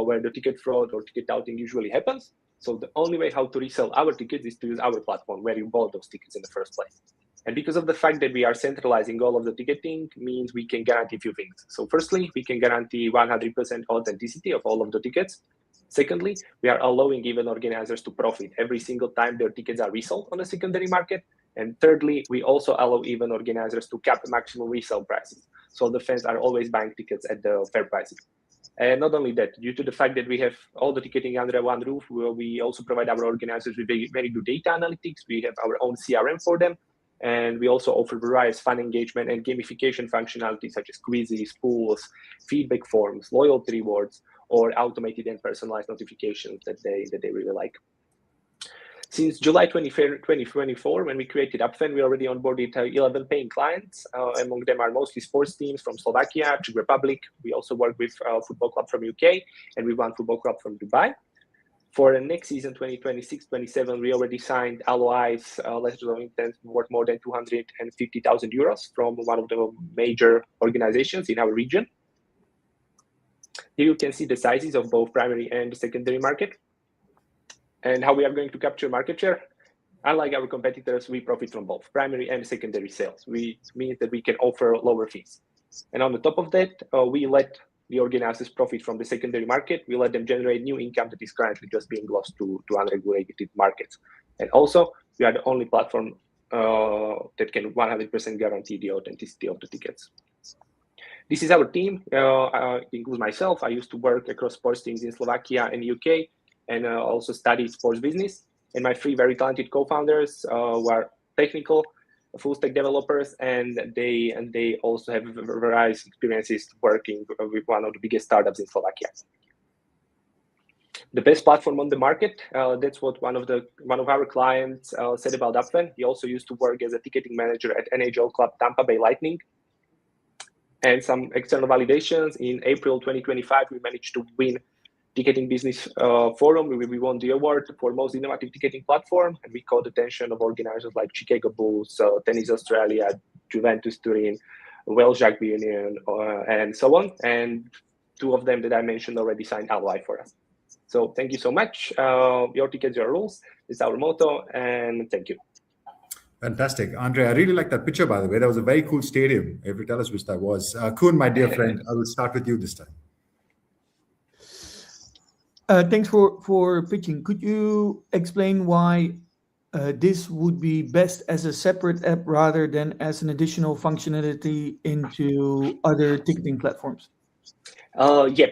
where the ticket fraud or ticket touting usually happens. So the only way how to resell our tickets is to use our platform where you bought those tickets in the first place. And because of the fact that we are centralizing all of the ticketing means we can guarantee a few things. So firstly, we can guarantee 100% authenticity of all of the tickets. Secondly, we are allowing event organizers to profit every single time their tickets are resold on the secondary market. And thirdly, we also allow event organizers to cap maximum resale prices. So the fans are always buying tickets at the fair prices. And not only that, due to the fact that we have all the ticketing under one roof, we also provide our organizers with very good data analytics. We have our own CRM for them. And we also offer various fun engagement and gamification functionalities such as quizzes, pools, feedback forms, loyalty rewards, or automated and personalized notifications that they really like. Since July 2024, when we created UpFan, we already onboarded 11 paying clients. Among them are mostly sports teams from Slovakia, Czech Republic. We also work with a football club from UK, and we one football club from Dubai. For the next season, 2026-27, we already signed LOIs, letters of intent, worth more than 250,000 euros from one of the major organizations in our region. Here you can see the sizes of both primary and secondary market and how we are going to capture market share. Unlike our competitors, we profit from both primary and secondary sales, which means that we can offer lower fees. And on the top of that, we let the organizers profit from the secondary market. We let them generate new income that is currently just being lost to unregulated markets. And also, we are the only platform that can 100% guarantee the authenticity of the tickets. This is our team. It includes myself. I used to work across sports teams in Slovakia and UK, and also studied sports business. And my three very talented co-founders were technical, full stack developers, and they also have various experiences working with one of the biggest startups in Slovakia. The best platform on the market. That's what one of our clients said about UpFan. He also used to work as a ticketing manager at NHL club Tampa Bay Lightning. And some external validations. In April 2025, we managed to win Ticketing Business Forum. We won the award for most innovative ticketing platform, and we caught the attention of organizers like Chicago Bulls, Tennis Australia, Juventus Turin, Welsh Rugby Union, and so on. And two of them that I mentioned already signed LOI for us. So thank you so much. Your tickets, your rules is our motto, and thank you. Fantastic. Andre, I really like that picture, by the way. That was a very cool stadium. If you tell us which that was. Kuhn, my dear friend, I will start with you this time. Thanks for pitching. Could you explain why this would be best as a separate app rather than as an additional functionality into other ticketing platforms? Yeah,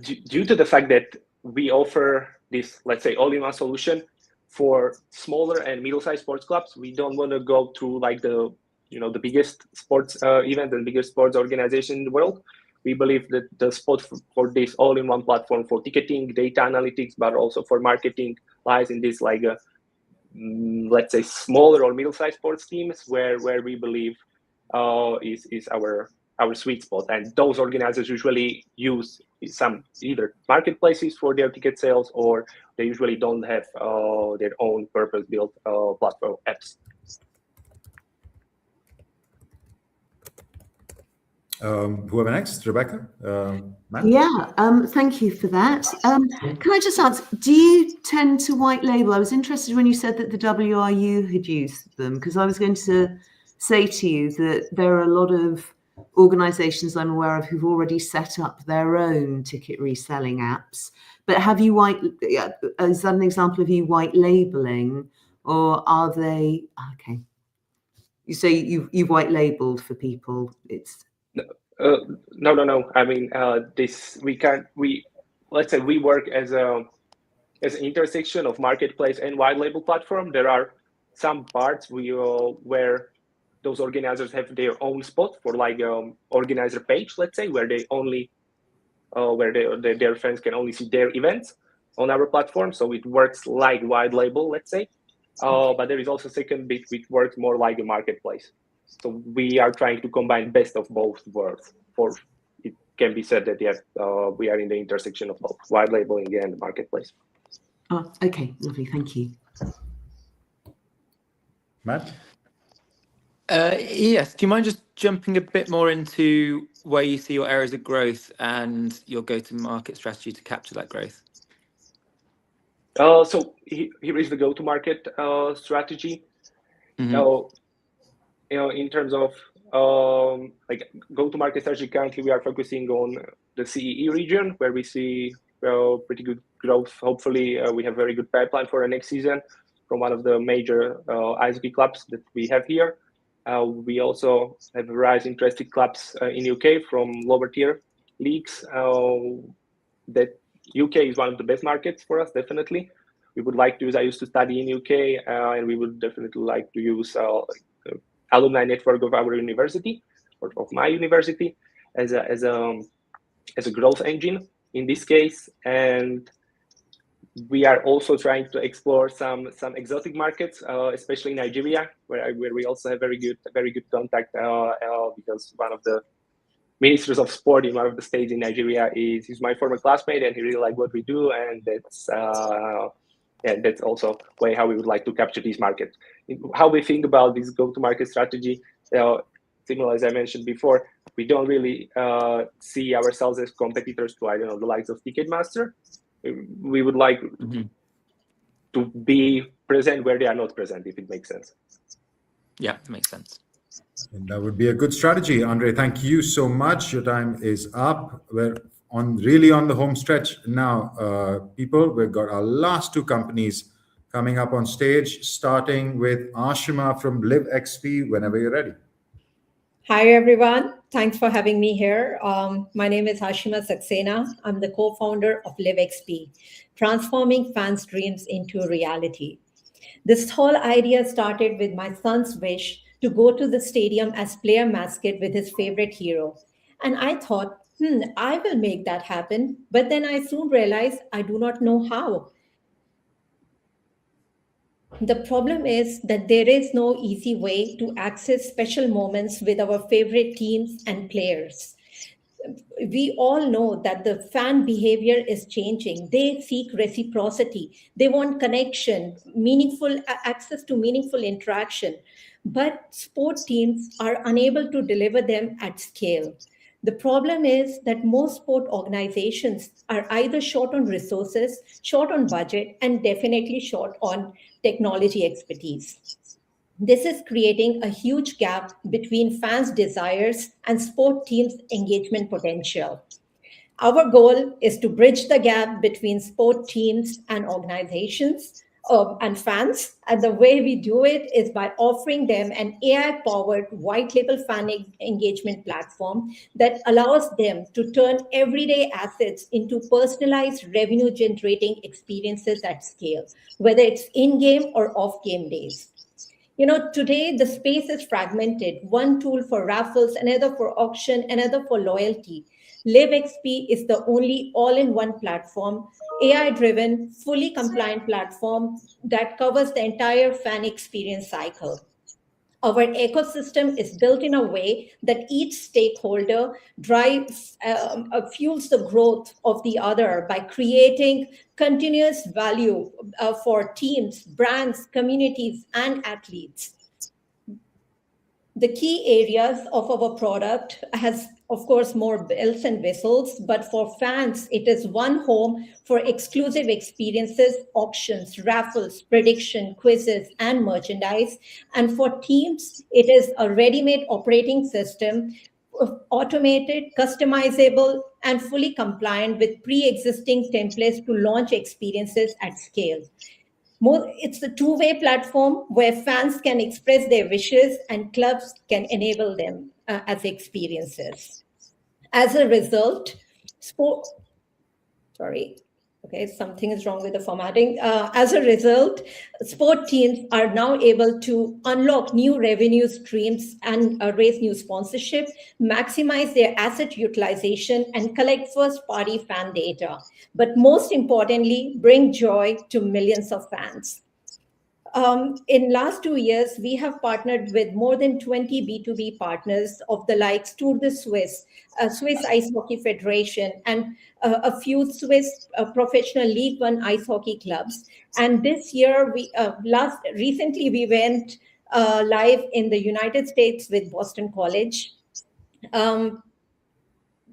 due to the fact that we offer this, let's say, all-in-one solution for smaller and middle-sized sports clubs, we don't want to go through like the biggest sports event and biggest sports organization in the world. We believe that the spot for this all-in-one platform for ticketing, data analytics, but also for marketing lies in this like let's say smaller or middle-sized sports teams where we believe is our sweet spot. And those organizers usually use some either marketplaces for their ticket sales, or they usually don't have their own purpose-built platform apps. Whoever next, Rebecca? Matt? Yeah, thank you for that. Can I just ask, do you tend to white label? I was interested when you said that the WRU had used them, because I was going to say to you that there are a lot of organizations I'm aware of who've already set up their own ticket reselling apps. But have you is that an example of you white labeling, or are they, okay. You say you've white labeled for people. It's No. I mean, let's say we work as an intersection of marketplace and white label platform. There are some parts where those organizers have their own spot for like organizer page, let's say, where they only where their fans can only see their events on our platform. So it works like white label, let's say. But there is also a second bit which works more like a marketplace. So we are trying to combine best of both worlds. For it can be said that yes, we are in the intersection of both white labeling and marketplace. oh, okay, lovely, thank you. Matt? Yes, do you mind just jumping a bit more into where you see your areas of growth and your go-to-market strategy to capture that growth? So here is the go-to-market strategy. In terms of like go-to-market strategy, currently we are focusing on the CEE region, where we see pretty good growth. Hopefully, we have very good pipeline for the next season from one of the major ice hockey clubs that we have here. We also have various interested clubs in UK from lower tier leagues. That UK is one of the best markets for us, definitely. We would like to use, I used to study in UK, and we would definitely like to use alumni network of our university, or of my university, as a growth engine in this case. And we are also trying to explore some exotic markets, especially Nigeria, where we also have very good contact, because one of the ministers of sport in one of the states in Nigeria is my former classmate, and he really liked what we do, and that's also way how we would like to capture these markets. How we think about this go-to-market strategy, similar as I mentioned before, we don't really see ourselves as competitors to, I don't know, the likes of Ticketmaster. We would like to be present where they are not present, if it makes sense. Yeah, it makes sense. And that would be a good strategy. Andre, thank you so much. Your time is up. We're really on the home stretch now, people. We've got our last two companies coming up on stage, starting with Ashima from LiveXP, whenever you're ready. Hi, everyone. Thanks for having me here. My name is Ashima Saxena. I'm the co-founder of LiveXP, transforming fans' dreams into reality. This whole idea started with my son's wish to go to the stadium as player mascot with his favorite hero. And I thought, I will make that happen. But then I soon realized I do not know how. The problem is that there is no easy way to access special moments with our favorite teams and players. We all know that the fan behavior is changing. They seek reciprocity. They want connection, meaningful access to meaningful interaction. But sport teams are unable to deliver them at scale. The problem is that most sport organizations are either short on resources, short on budget, and definitely short on technology expertise. This is creating a huge gap between fans' desires and sport teams' engagement potential. Our goal is to bridge the gap between sport teams and organizations and fans. And the way we do it is by offering them an AI-powered white label fan engagement platform that allows them to turn everyday assets into personalized revenue-generating experiences at scale, whether it's in-game or off-game days. Today the space is fragmented. One tool for raffles, another for auction, another for loyalty. LiveXP is the only all-in-one platform, AI-driven, fully compliant platform that covers the entire fan experience cycle. Our ecosystem is built in a way that each stakeholder fuels the growth of the other by creating continuous value for teams, brands, communities, and athletes. The key areas of our product has, of course, more bells and whistles, but for fans, it is one home for exclusive experiences, auctions, raffles, prediction, quizzes, and merchandise. And for teams, it is a ready-made operating system, automated, customizable, and fully compliant with pre-existing templates to launch experiences at scale. It's a two-way platform where fans can express their wishes and clubs can enable them as experiences. As a result, something is wrong with the formatting. As a result, sport teams are now able to unlock new revenue streams and raise new sponsorship, maximize their asset utilization, and collect first-party fan data. But most importantly, bring joy to millions of fans. In last 2 years, we have partnered with more than 20 B2B partners of the likes Tour de Suisse, Swiss Ice Hockey Federation, and a few Swiss professional League One ice hockey clubs. And this year, recently we went live in the United States with Boston College.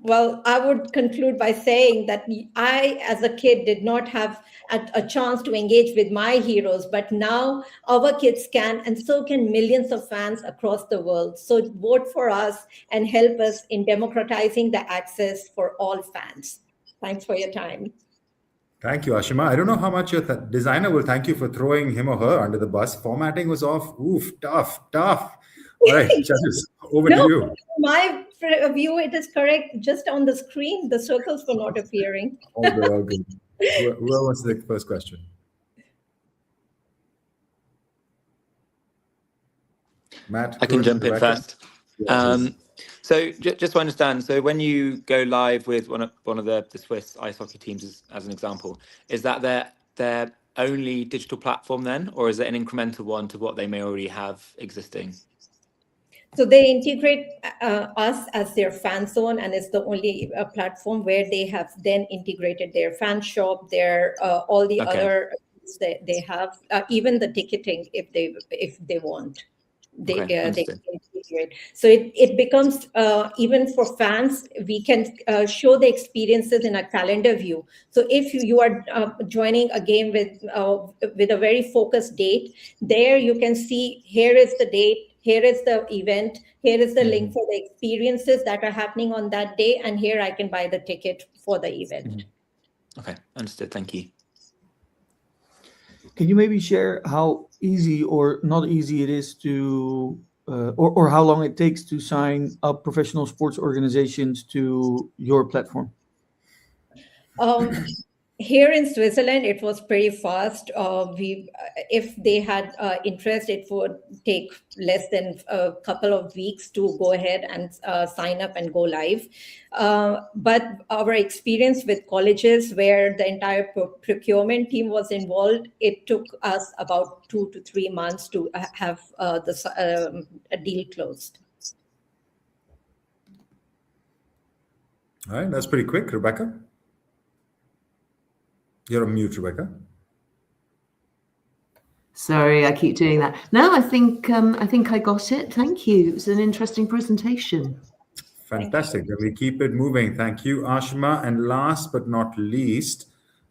Well, I would conclude by saying that I, as a kid, did not have a chance to engage with my heroes, but now our kids can, and so can millions of fans across the world. So vote for us and help us in democratizing the access for all fans. Thanks for your time. Thank you, Ashima. I don't know how much your designer will thank you for throwing him or her under the bus. Formatting was off. Oof, tough. All right, judges, over to you. My view, it is correct. Just on the screen, the circles were not appearing. All good. Who wants to take the first question? Matt, I can jump in Rebecca. first. So just to understand, so when you go live with one of the Swiss ice hockey teams, as an example, is that their only digital platform then, or is it an incremental one to what they may already have existing? So they integrate us as their fan zone, and it's the only platform where they have then integrated their fan shop, their all the other they have, even the ticketing if they want. They can integrate. So it becomes even for fans, we can show the experiences in a calendar view. So if you are joining a game with a very focused date, there you can see here is the date, here is the event, here is the link for the experiences that are happening on that day, and here I can buy the ticket for the event. Okay, understood. Thank you. Can you maybe share how easy or not easy it is to, or how long it takes to sign up professional sports organizations to your platform? Here in Switzerland, it was pretty fast. If they had interest, it would take less than a couple of weeks to go ahead and sign up and go live. But our experience with colleges where the entire procurement team was involved, it took us about 2 to 3 months to have the deal closed. All right, that's pretty quick. Rebecca? You're on mute, Rebecca. Sorry, I keep doing that. No, I think I got it. Thank you. It was an interesting presentation. Fantastic. Then we keep it moving. Thank you, Ashima. And last but not least,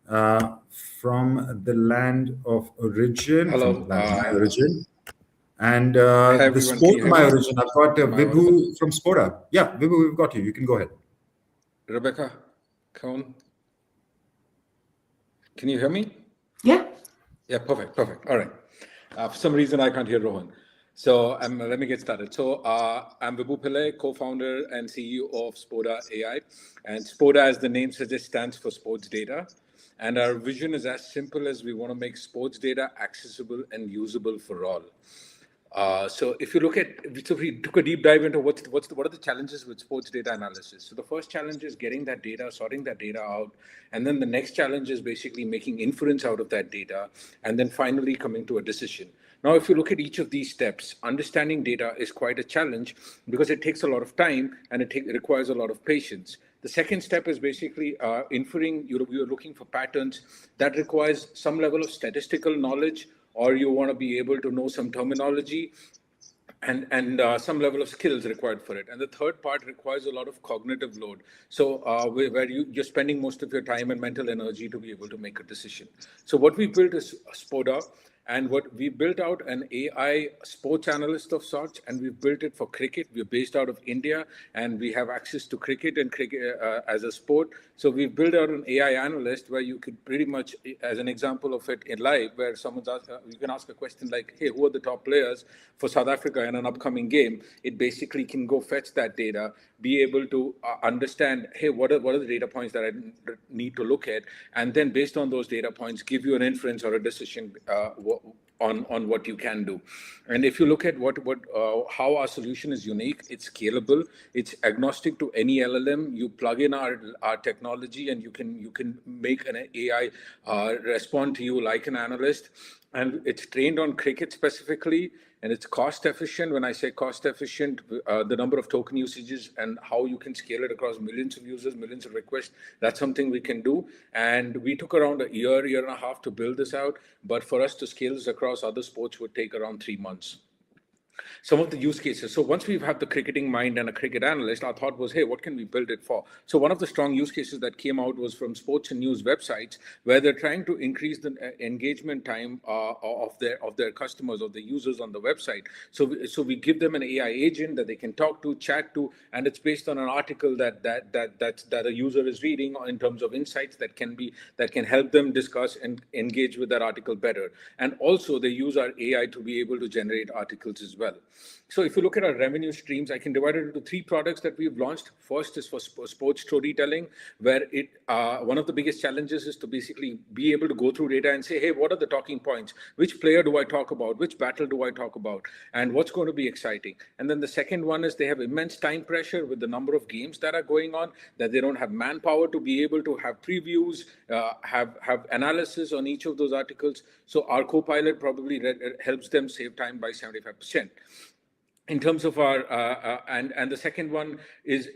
from the land of origin. Hello. From the land of my origin. And hi, the sport of my origin, I've got Vibhu from Spoda. Yeah, Vibhu, we've got you. You can go ahead. Rebecca, Cohn. Can you hear me? Yeah. Yeah, perfect. All right. For some reason, I can't hear Rohan. So let me get started. So I'm Vibhu Pillai, co-founder and CEO of Spoda AI. And Spoda, as the name suggests, stands for sports data. And our vision is as simple as we want to make sports data accessible and usable for all. So if you look at, so we took a deep dive into what are the challenges with sports data analysis. So the first challenge is getting that data, sorting that data out. And then the next challenge is basically making inference out of that data. And then finally coming to a decision. Now, if you look at each of these steps, understanding data is quite a challenge because it takes a lot of time and it requires a lot of patience. The second step is basically inferring. You're looking for patterns that requires some level of statistical knowledge, or you want to be able to know some terminology and some level of skills required for it. And the third part requires a lot of cognitive load. So where you're spending most of your time and mental energy to be able to make a decision. So what we built is Spoda. And what we built out an AI sports analyst of sorts, and we've built it for cricket. We're based out of India, and we have access to cricket and cricket as a sport. So we've built out an AI analyst where you could pretty much, as an example of it in live, where someone's you can ask a question like, "Hey, who are the top players for South Africa in an upcoming game?" It basically can go fetch that data, be able to understand, hey, what are the data points that I need to look at, and then based on those data points, give you an inference or a decision on what you can do. And if you look at how our solution is unique, it's scalable, it's agnostic to any LLM. You plug in our technology, and you can make an AI respond to you like an analyst. And it's trained on cricket specifically, and it's cost efficient. When I say cost efficient, the number of token usages and how you can scale it across millions of users, millions of requests, that's something we can do. And we took around a year and a half to build this out. But for us to scale this across other sports would take around 3 months. some of the use cases. So once we've had the cricketing mind and a cricket analyst, our thought was, hey, what can we build it for? So one of the strong use cases that came out was from sports and news websites, where they're trying to increase the engagement time of their customers or the users on the website. So we give them an AI agent that they can talk to, chat to, and it's based on an article that a user is reading in terms of insights that can help them discuss and engage with that article better. And also they use our AI to be able to generate articles as well. So if you look at our revenue streams, I can divide it into 3 products that we've launched. First is for sports storytelling, where one of the biggest challenges is to basically be able to go through data and say, hey, what are the talking points? Which player do I talk about? Which battle do I talk about? And what's going to be exciting? And then the second one is they have immense time pressure with the number of games that are going on, that they don't have manpower to be able to have previews, have analysis on each of those articles. So our Copilot probably helps them save time by 75%. In terms of our and the second one is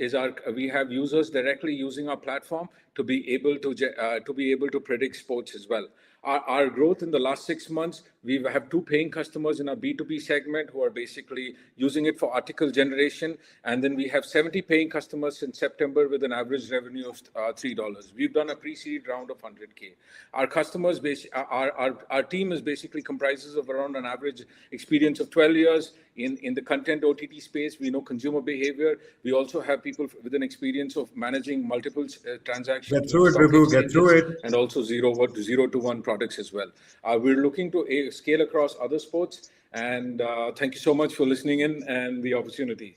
we have users directly using our platform to be able to predict sports as well. Our growth in the last 6 months, we have 2 paying customers in our B2B segment who are basically using it for article generation. And then we have 70 paying customers in September with an average revenue of $3. We've done a pre-seed round of 100K. Our customers, our team is basically comprises of around an average experience of 12 years in the content OTT space. We know consumer behavior. We also have people with an experience of managing multiple transactions. Get through it, Vibhu, get through it. And also 0 to 1 products as well. We're looking to scale across other sports. And thank you so much for listening in and the opportunity.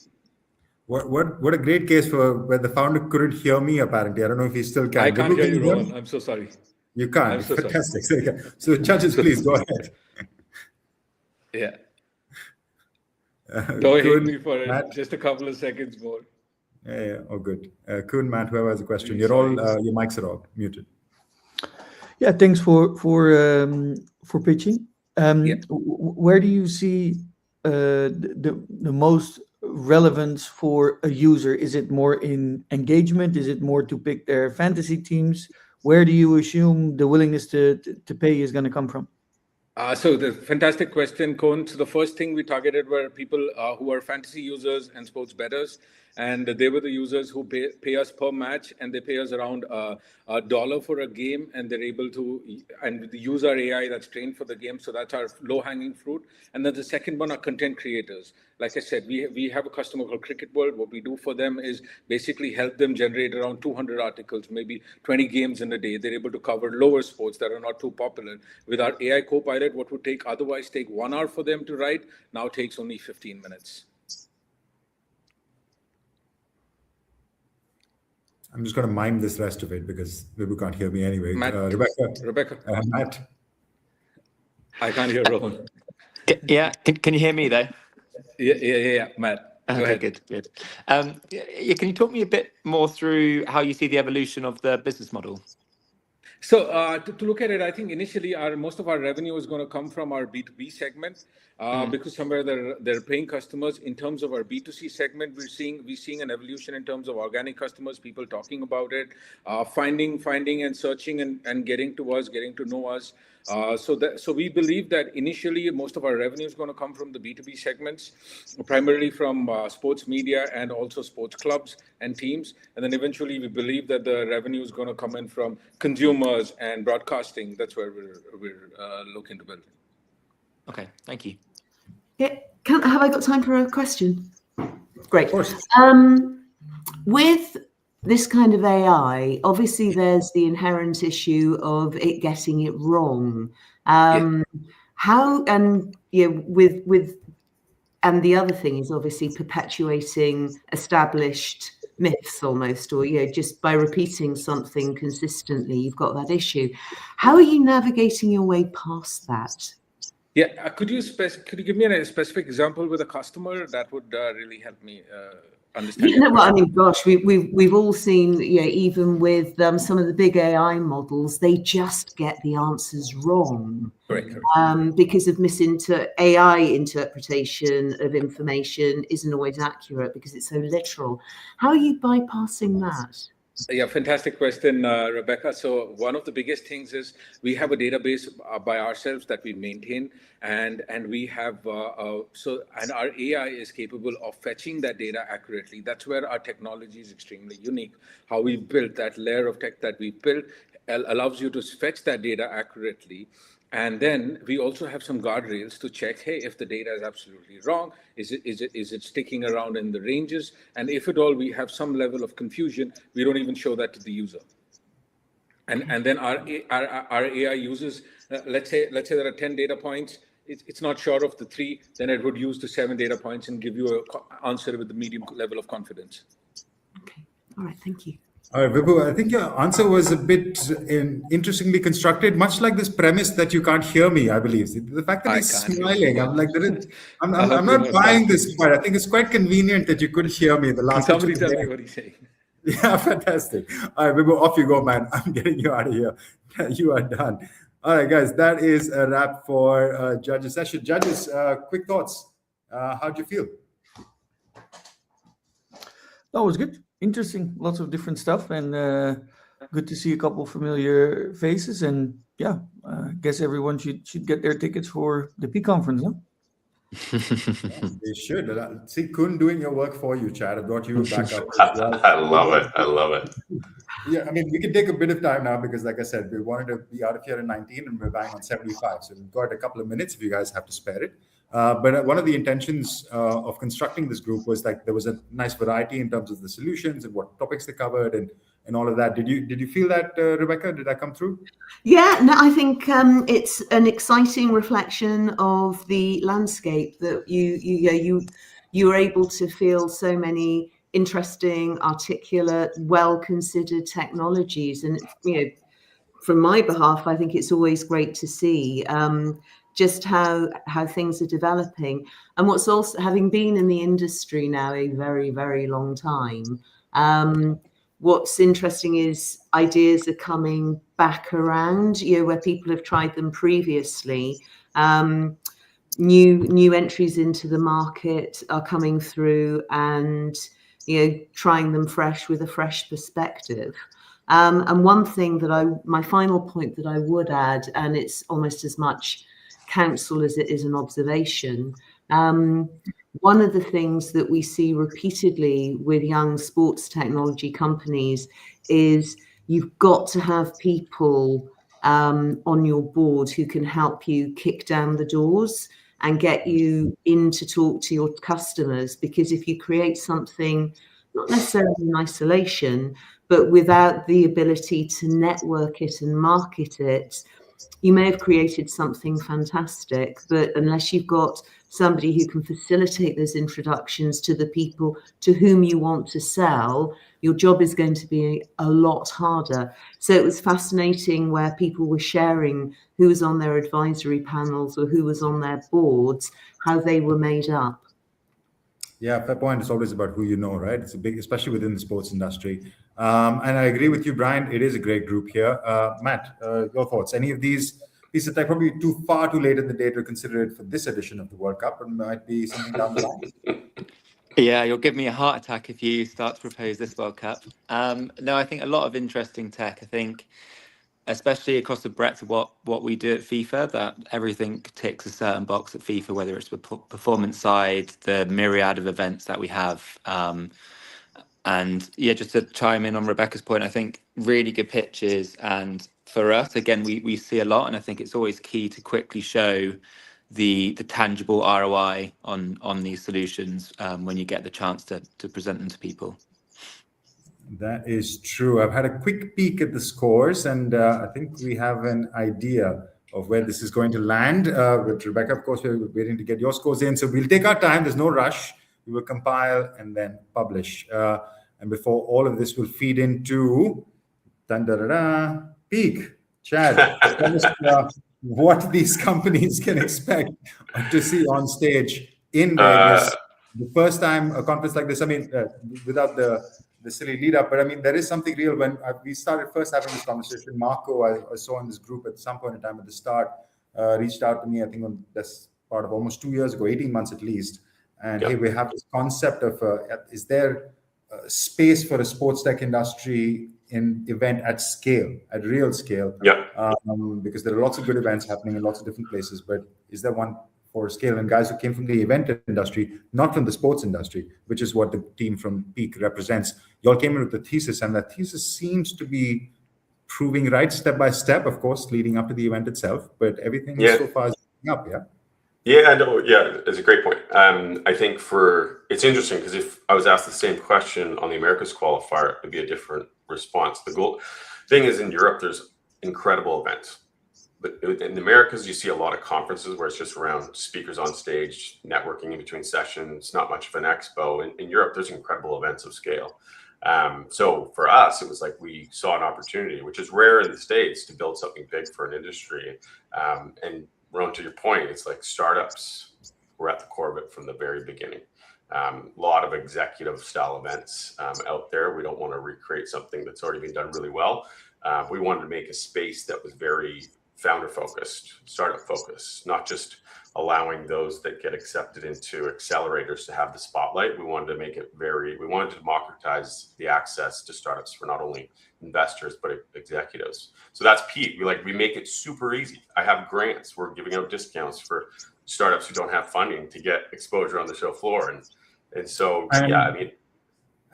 What a great case for where the founder couldn't hear me, apparently. I don't know if he still can. I can't Vibhu, hear you, Rohan. I'm so sorry. You can't. I'm so Fantastic. So judges, please go ahead. Yeah. Don't hate me for it. Just a couple of seconds more. Yeah. Oh, good. Kuhn, Matt, whoever has a question, you're all your mics are all muted. Yeah, thanks for pitching. Where do you see the most relevance for a user? Is it more in engagement? Is it more to pick their fantasy teams? Where do you assume the willingness to pay is going to come from? So the fantastic question, Cohn. So the first thing we targeted were people who are fantasy users and sports bettors. And they were the users who pay us per match, and they pay us around $1 for a game, and they're able to and use our AI that's trained for the game. So that's our low-hanging fruit. And then the second one are content creators. Like I said, we have a customer called Cricket World. What we do for them is basically help them generate around 200 articles, maybe 20 games in a day. They're able to cover lower sports that are not too popular. With our AI Copilot, what would otherwise take 1 hour for them to write now takes only 15 minutes. I'm just going to mime this rest of it because Vibhu can't hear me anyway. Matt, Rebecca. Matt. I can't hear Rohan. Yeah, can you hear me though? Yeah, Matt. Okay, good. Can you talk me a bit more through how you see the evolution of the business model? So to look at it, I think initially most of our revenue is going to come from our B2B segment because somewhere they're paying customers. In terms of our B2C segment, we're seeing an evolution in terms of organic customers, people talking about it, finding and searching and getting to us, getting to know us. So we believe that initially most of our revenue is going to come from the B2B segments, primarily from sports media and also sports clubs and teams. And then eventually we believe that the revenue is going to come in from consumers and broadcasting. That's where we're looking to build. Okay, thank you. Yeah, have I got time for a question? Great. Of course. With this kind of AI, obviously there's the inherent issue of it getting it wrong. How and with and the other thing is obviously perpetuating established myths almost, or just by repeating something consistently, you've got that issue. How are you navigating your way past that? Yeah, could you give me a specific example with a customer that would really help me understand? Well, I mean, gosh, we've all seen, even with some of the big AI models, they just get the answers wrong. Correct. Because of AI interpretation of information isn't always accurate because it's so literal. How are you bypassing that? Yeah, fantastic question, Rebecca. So one of the biggest things is we have a database by ourselves that we maintain, and we have and our AI is capable of fetching that data accurately. That's where our technology is extremely unique. How we built that layer of tech that we built allows you to fetch that data accurately. And then we also have some guardrails to check, hey, if the data is absolutely wrong, is it sticking around in the ranges? And if at all we have some level of confusion, we don't even show that to the user. And then our AI uses, let's say there are 10 data points, it's not sure of the 3, then it would use the 7 data points and give you an answer with the medium level of confidence. Okay, all right, thank you. All right, Vibhu, I think your answer was a bit interestingly constructed, much like this premise that you can't hear me, I believe. The fact that he's smiling, I'm like, I'm not buying this part. I think it's quite convenient that you couldn't hear me the last time. Can somebody tell me what he's saying? Yeah, fantastic. All right, Vibhu, off you go, man. I'm getting you out of here. You are done. All right, guys, that is a wrap for Judges session. Judges, quick thoughts. How'd you feel? That was good. Interesting. Lots of different stuff, and good to see a couple of familiar faces. And yeah, I guess everyone should get their tickets for the Peak conference, huh? Yes, they should. See, Kun doing your work for you, Chad. I brought you back up as well. I love it. I love it. Yeah, I mean, we can take a bit of time now because, like I said, we wanted to be out of here in 19 and we're buying on 75. So we've got a couple of minutes if you guys have to spare it. But one of the intentions of constructing this group was like there was a nice variety in terms of the solutions and what topics they covered and all of that. Did you feel that, Rebecca? Did that come through? Yeah, no, I think it's an exciting reflection of the landscape that you were able to feel so many interesting, articulate, well-considered technologies, and from my behalf, I think it's always great to see just how things are developing. And what's also, having been in the industry now a very, very long time, what's interesting is ideas are coming back around, where people have tried them previously. New entries into the market are coming through and trying them fresh with a fresh perspective. And one thing that my final point that I would add, and it's almost as much counsel as it is an observation, one of the things that we see repeatedly with young sports technology companies is you've got to have people on your board who can help you kick down the doors and get you in to talk to your customers. Because if you create something, not necessarily in isolation, but without the ability to network it and market it, you may have created something fantastic, but unless you've got somebody who can facilitate those introductions to the people to whom you want to sell, your job is going to be a lot harder. So it was fascinating where people were sharing who was on their advisory panels or who was on their boards, how they were made up. Yeah, fair point. It's always about who you know, right? It's a big, especially within the sports industry. And I agree with you, Brian. It is a great group here. Matt, your thoughts? Any of these pieces that are probably far too late in the day to consider it for this edition of the World Cup, and might be something down the line? Yeah, you'll give me a heart attack if you start to propose this World Cup. No, I think a lot of interesting tech. I think, especially across the breadth of what we do at FIFA, that everything ticks a certain box at FIFA, whether it's the performance side, the myriad of events that we have. And yeah, just to chime in on Rebecca's point, I think really good pitches. And for us, again, we see a lot, and I think it's always key to quickly show the tangible ROI on these solutions when you get the chance to present them to people. That is true. I've had a quick peek at the scores, and I think we have an idea of where this is going to land. With Rebecca, of course, we're waiting to get your scores in. So we'll take our time. There's no rush. We will compile and then publish. And before all of this will feed into peak. Chad, what these companies can expect to see on stage in Vegas. The first time a conference like this, I mean, without the silly lead up, but I mean, there is something real. When we started first having this conversation, Marco, I saw in this group at some point in time at the start, reached out to me, I think on this part of almost 2 years ago, 18 months at least. And hey, we have this concept of, is there space for a sports tech industry in event at scale, at real scale. Yeah. Because there are lots of good events happening in lots of different places, but is there one for scale? And guys who came from the event industry, not from the sports industry, which is what the team from Peak represents, y'all came in with the thesis, and that thesis seems to be proving right step by step, of course, leading up to the event itself, but everything so far is up, yeah? Yeah, no, yeah, it's a great point. I think it's interesting because if I was asked the same question on the Americas qualifier, it'd be a different response. The goal thing is in Europe, there's incredible events. But in the Americas, you see a lot of conferences where it's just around speakers on stage, networking in between sessions, not much of an expo. In Europe, there's incredible events of scale. So for us, it was like we saw an opportunity, which is rare in the States, to build something big for an industry. And Ron, to your point, it's like startups were at the core of it from the very beginning. A lot of executive style events out there. We don't want to recreate something that's already been done really well. We wanted to make a space that was very founder focused, startup focused, not just allowing those that get accepted into accelerators to have the spotlight. We wanted to make it we wanted to democratize the access to startups for not only investors, but executives. So that's Pete. We make it super easy. I have grants. We're giving out discounts for startups who don't have funding to get exposure on the show floor. And so, yeah, I mean,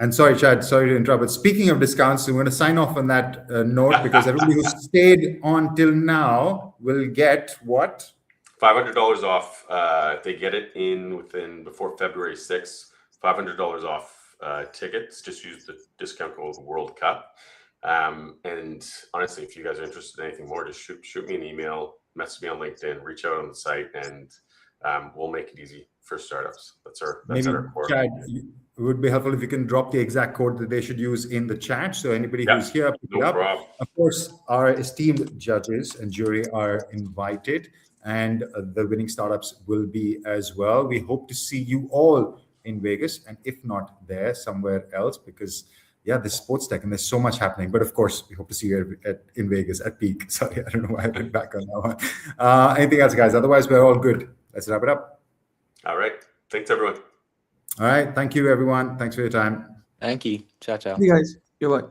and sorry, Chad, sorry to interrupt, but speaking of discounts, we're going to sign off on that note, because everybody who stayed on till now will get what? $500 off. If they get it before February 6th, $500 off tickets. Just use the discount code World Cup. And honestly, if you guys are interested in anything more, just shoot me an email, message me on LinkedIn, reach out on the site, and we'll make it easy for startups. That's our core. Chad, it would be helpful if you can drop the exact code that they should use in the chat, so anybody who's here, pick it up. Problem. Of course, our esteemed judges and jury are invited, and the winning startups will be as well. We hope to see you all in Vegas, and if not there, somewhere else, because there's sports tech and there's so much happening. But of course, we hope to see you in Vegas at Peak. Sorry, I don't know why I went back on that one. Anything else, guys? Otherwise, we're all good. Let's wrap it up. All right. Thanks, everyone. All right. Thank you, everyone. Thanks for your time. Thank you. Ciao, ciao. Hey, guys. Goodbye.